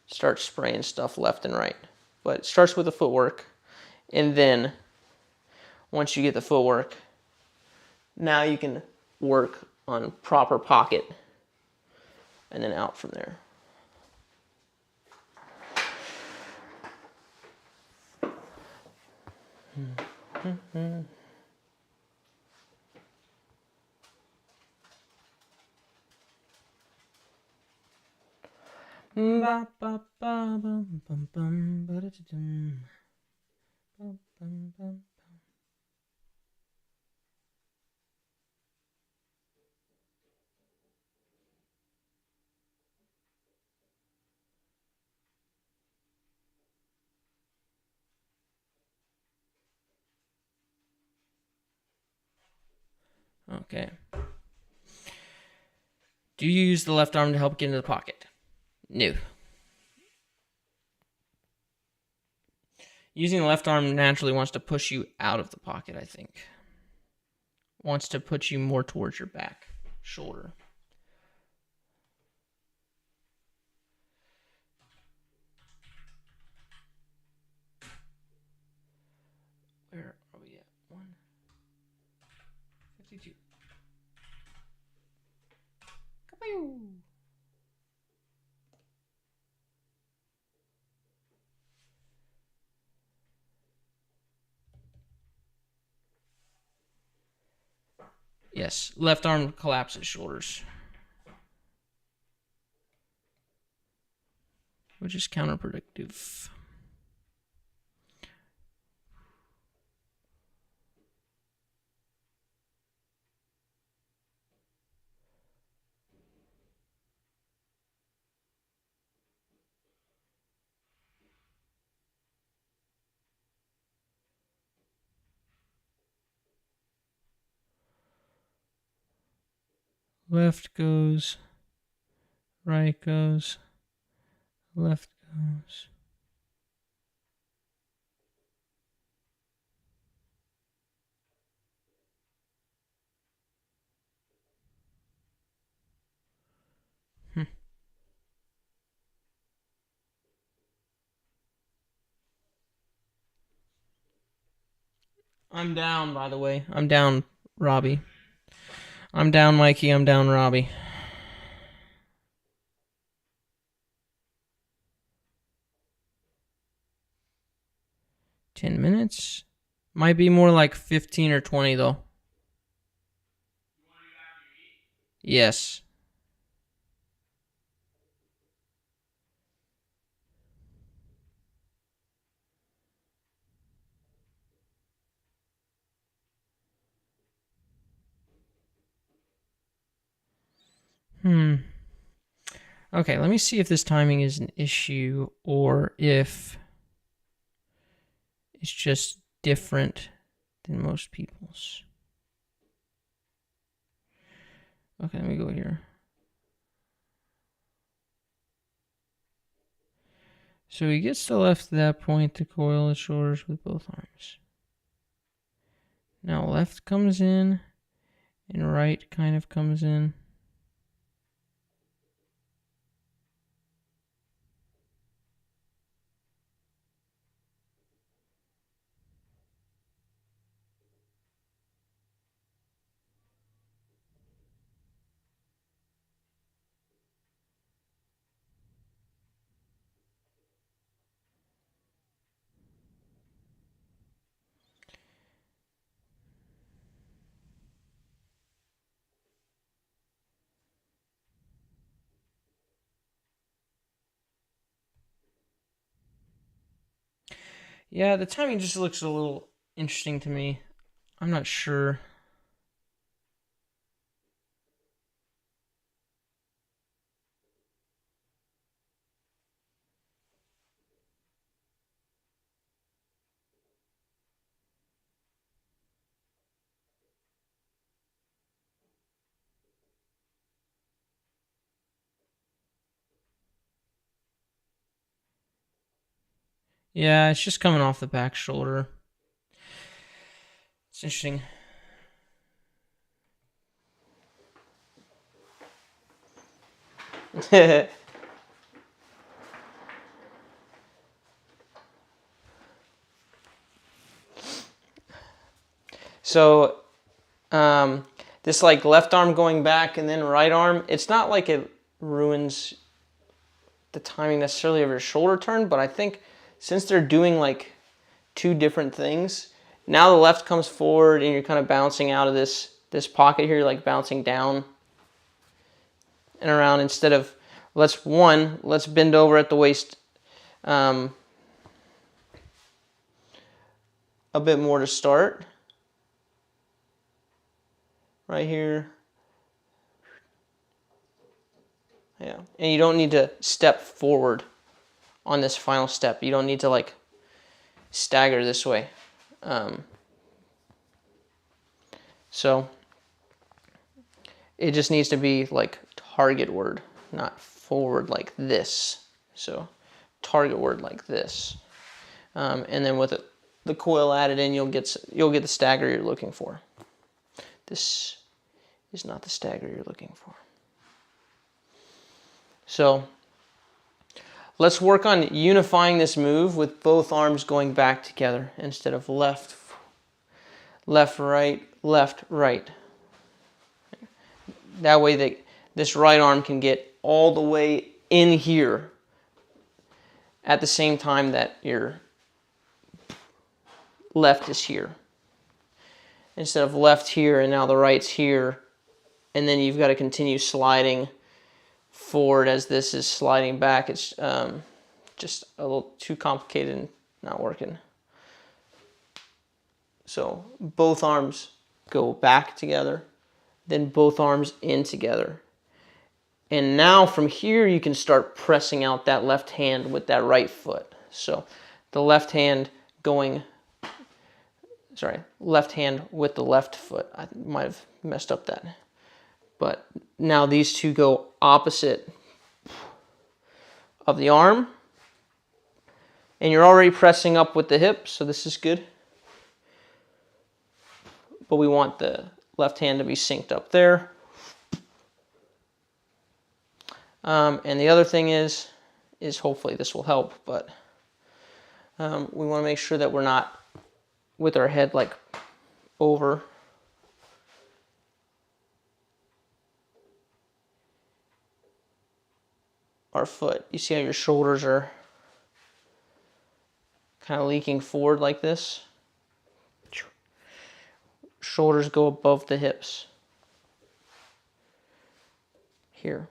start spraying stuff left and right. But it starts with the footwork, and then once you get the footwork, now you can work on proper pocket and then out from there. Okay. Do you use the left arm to help get into the pocket? No. Using the left arm naturally wants to push you out of the pocket, I think. Wants to put you more towards your back shoulder. Where are we at? 152. Kaboom! Yes, left arm collapses shoulders, which is counterproductive. Left goes, right goes, left goes. I'm down, by the way. I'm down, Robbie. I'm down, Mikey. I'm down, Robbie. $10. Might be more like 15 or 20, though. Yes. Okay, let me see if this timing is an issue or if it's just different than most people's. Okay, let me go here. So he gets to left at that point to coil his shoulders with both arms. Now left comes in and right kind of comes in. Yeah, the timing just looks a little interesting to me. I'm not sure. Yeah, it's just coming off the back shoulder. It's interesting. So, this like left arm going back and then right arm, it's not like it ruins the timing necessarily of your shoulder turn, but I think since they're doing like two different things, now the left comes forward and you're kind of bouncing out of this pocket here, like bouncing down and around instead of let's bend over at the waist a bit more to start. Right here. Yeah, and you don't need to step forward on this final step. You don't need to like stagger this way. So It just needs to be like targetward, not forward like this. So targetward like this. And then with the coil added in, you'll get the stagger you're looking for. This is not the stagger you're looking for. So let's work on unifying this move with both arms going back together instead of left, left, right, left, right. That way this right arm can get all the way in here at the same time that your left is here. Instead of left here and now the right's here, and then you've got to continue sliding forward as this is sliding back. It's just a little too complicated and not working. So both arms go back together, then both arms in together. And now from here you can start pressing out that left hand with that right foot. So the left hand left hand with the left foot. I might have messed up that. But now these two go opposite of the arm. And you're already pressing up with the hip, so this is good. But we want the left hand to be synced up there. And the other thing is hopefully this will help, but we want to make sure that we're not with our head like over. Our foot. You see how your shoulders are kind of leaking forward like this? Shoulders go above the hips. Here.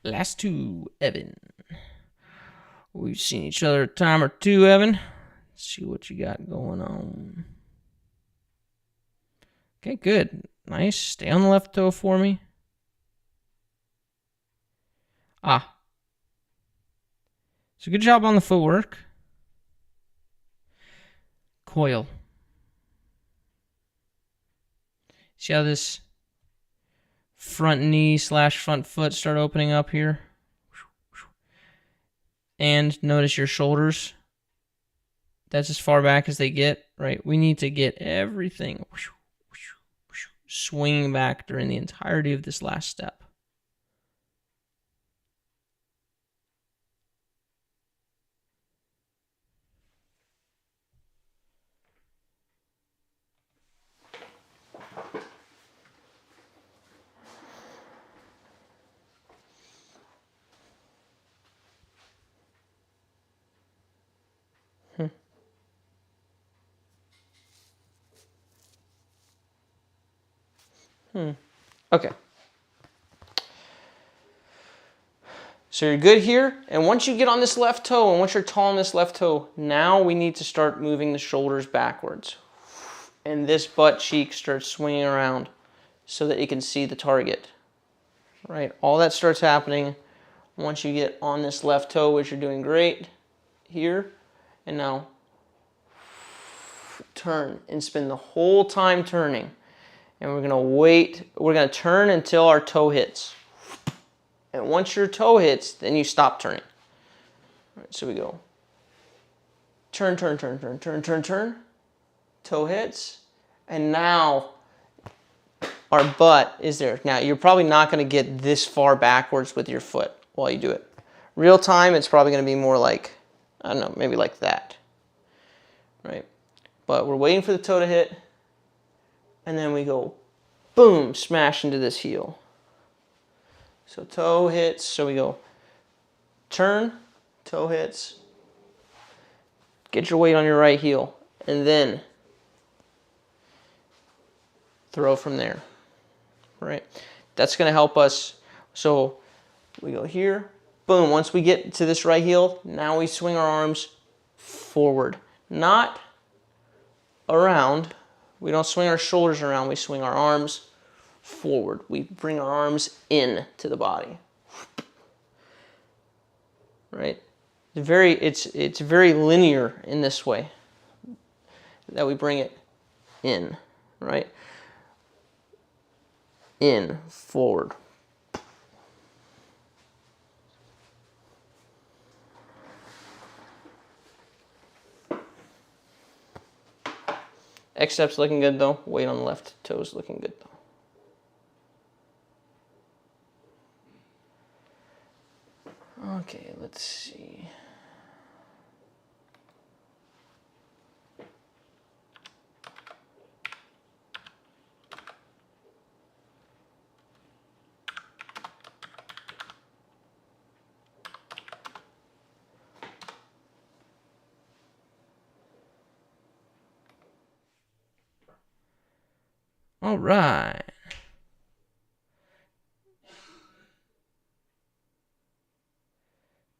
Last two, Evan. We've seen each other a time or two, Evan. Let's see what you got going on. Okay, good. Nice. Stay on the left toe for me. Ah. So good job on the footwork. Coil. See how this front knee / front foot start opening up here? And notice your shoulders. That's as far back as they get, right? We need to get everything swinging back during the entirety of this last step. Okay. So you're good here, and once you get on this left toe, and once you're tall on this left toe, now we need to start moving the shoulders backwards. And this butt cheek starts swinging around so that you can see the target. Right? All that starts happening once you get on this left toe, which you're doing great here. And now turn and spin the whole time turning. And we're going to wait. We're going to turn until our toe hits. And once your toe hits, then you stop turning. All right, so we go turn, turn, turn, turn, turn, turn, turn. Toe hits. And now our butt is there. Now, you're probably not going to get this far backwards with your foot while you do it. Real time, it's probably going to be more like, I don't know, maybe like that. Right? But we're waiting for the toe to hit. And then we go, boom, smash into this heel. So toe hits, so we go turn, toe hits, get your weight on your right heel, and then throw from there, right? That's gonna help us. So we go here, boom, once we get to this right heel, now we swing our arms forward, not around. We don't swing our shoulders around, we swing our arms forward. We bring our arms in to the body, right? It's very linear in this way that we bring it in, right? In, forward. X step's looking good though. Weight on the left toes looking good though. Okay, let's see. All right.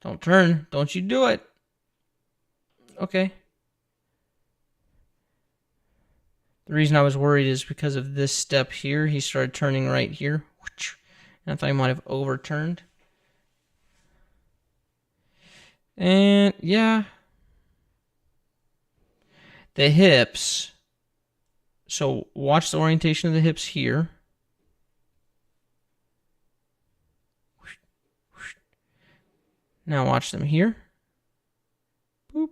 Don't turn. Don't you do it. Okay. The reason I was worried is because of this step here. He started turning right here. And I thought he might have overturned. And yeah. The hips. So watch the orientation of the hips here. Now watch them here. Boop.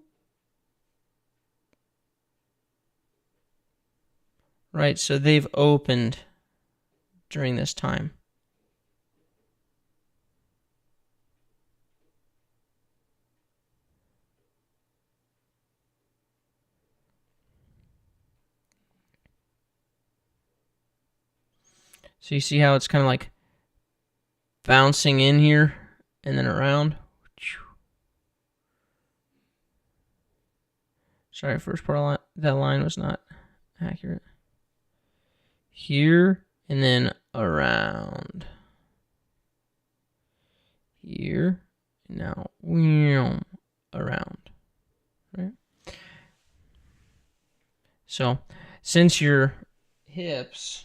Right, so they've opened during this time. So you see how it's kind of like bouncing in here and then around. Sorry, first part of that line was not accurate. Here and then around. Here, and now around. Right? So, since your hips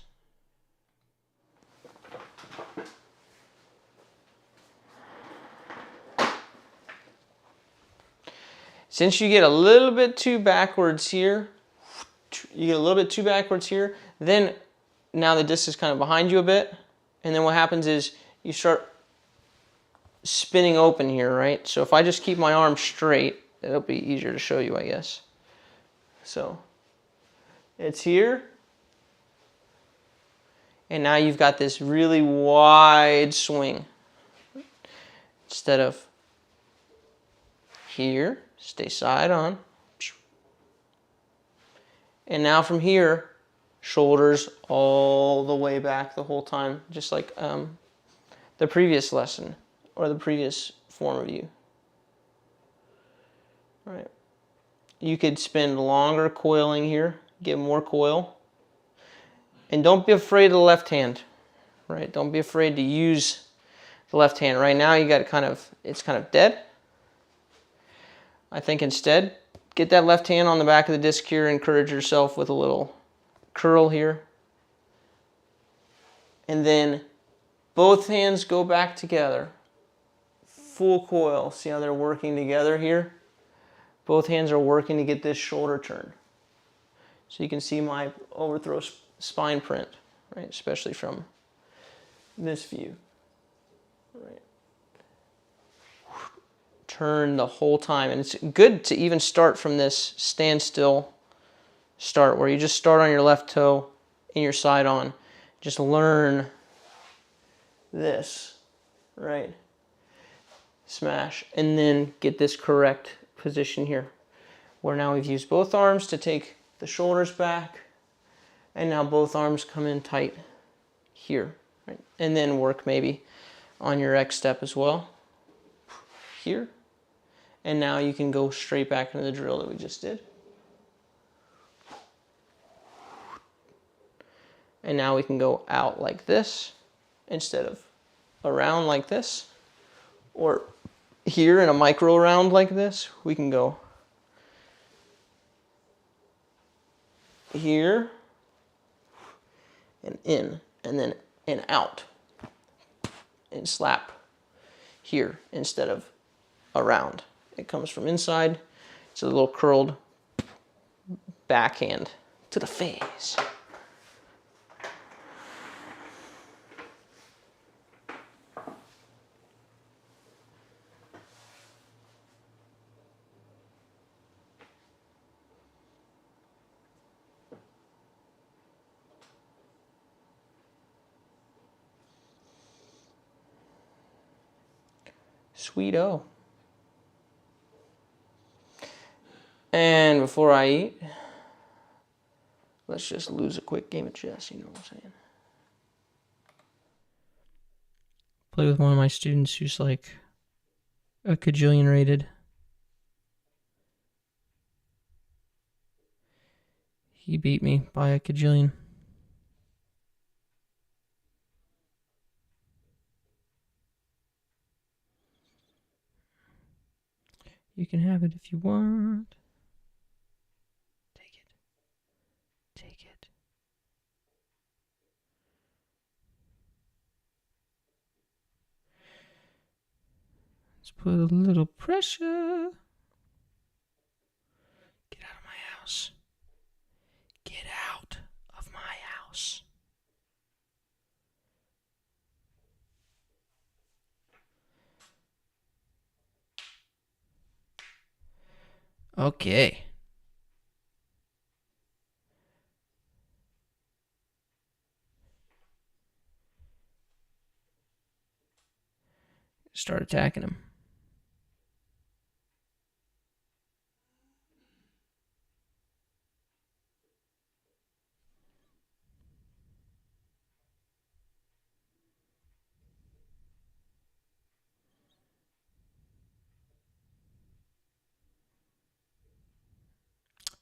since you get a little bit too backwards here, then now the disc is kind of behind you a bit, and then what happens is you start spinning open here, right? So if I just keep my arm straight, it'll be easier to show you, I guess. So it's here, and now you've got this really wide swing instead of here. Stay side on. And now from here, shoulders all the way back the whole time, just like the previous lesson or the previous form of view. All right. You could spend longer coiling here, get more coil. And don't be afraid of the left hand, right? Don't be afraid to use the left hand. Right now you got it's kind of dead. I think instead, get that left hand on the back of the disc here, encourage yourself with a little curl here. And then both hands go back together. Full coil. See how they're working together here? Both hands are working to get this shoulder turn. So you can see my overthrow spine print, right? Especially from this view. Right. Turn the whole time, and it's good to even start from this standstill start where you just start on your left toe and your side on. Just learn this, right? Smash, and then get this correct position here where now we've used both arms to take the shoulders back, and now both arms come in tight here, right? And then work maybe on your X step as well. Here. And now you can go straight back into the drill that we just did. And now we can go out like this instead of around like this. Or here in a micro round like this, we can go here and in, and then and out, and slap here instead of around. It comes from inside. It's a little curled backhand to the face. Sweet-o. And before I eat, let's just lose a quick game of chess, you know what I'm saying? Play with one of my students who's like a cajillion rated. He beat me by a cajillion. You can have it if you want. Take it. Take it. Let's put a little pressure. Get out of my house. Get out of my house. Okay. Start attacking him.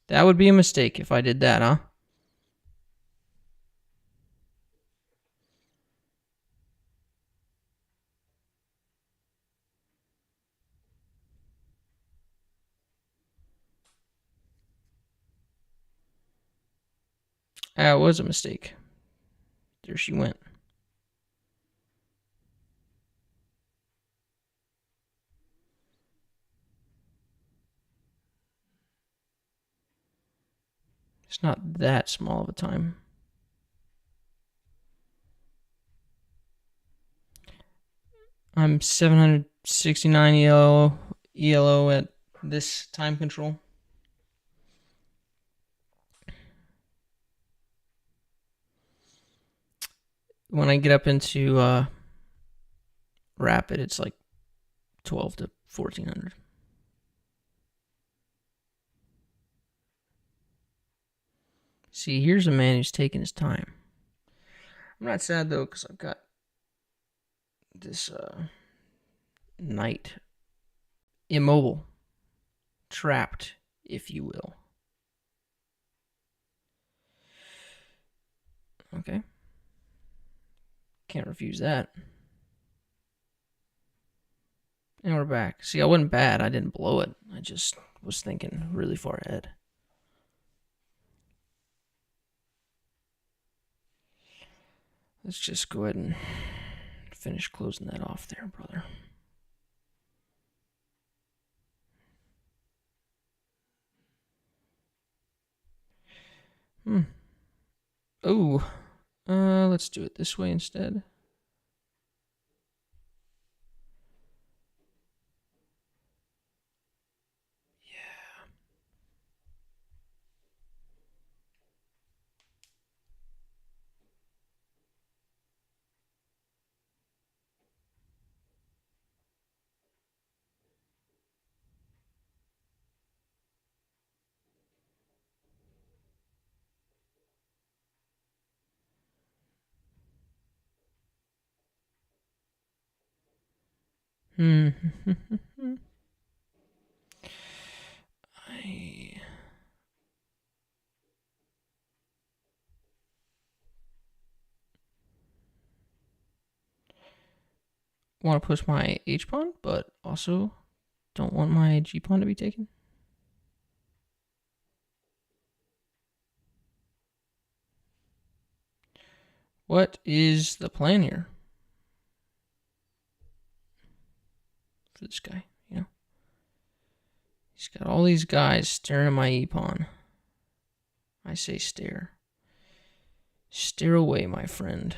That would be a mistake if I did that, huh? That was a mistake. There she went. It's not that small of a time. I'm 769 ELO at this time control. When I get up into rapid, it's like 12 to 1400. See, here's a man who's taking his time. I'm not sad though, because I've got this knight immobile, trapped, if you will. Okay. Can't refuse that. And we're back. See, I wasn't bad. I didn't blow it. I just was thinking really far ahead. Let's just go ahead and finish closing that off there, brother. Oh, let's do it this way instead. I want to push my H pawn, but also don't want my G pawn to be taken. What is the plan here for this guy? You know, he's got all these guys staring at my E pawn. I say stare. Stare away, my friend.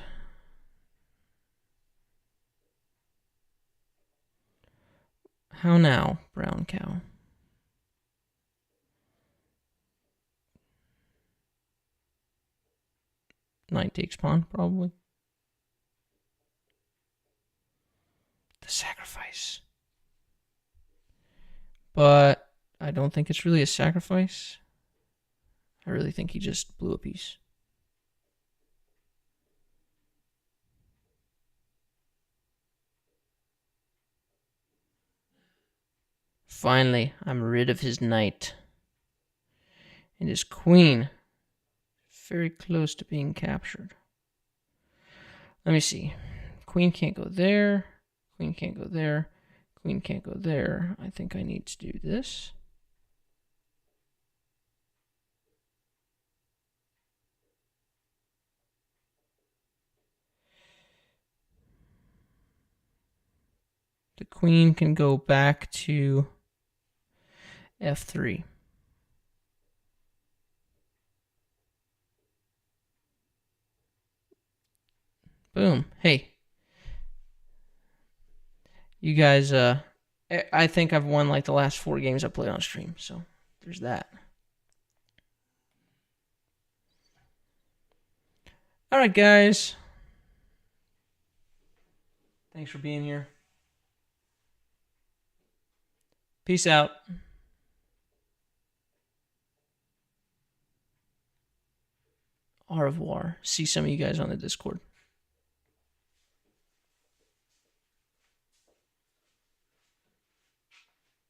How now, brown cow? Knight takes pawn, probably. The sacrifice. But I don't think it's really a sacrifice. I really think he just blew a piece. Finally, I'm rid of his knight. And his queen. Very close to being captured. Let me see. Queen can't go there. Queen can't go there. Queen can't go there. I think I need to do this. The queen can go back to f3. Boom. Hey. You guys, I think I've won like the last 4 games I played on stream, so there's that. All right, guys. Thanks for being here. Peace out. Au revoir. See some of you guys on the Discord.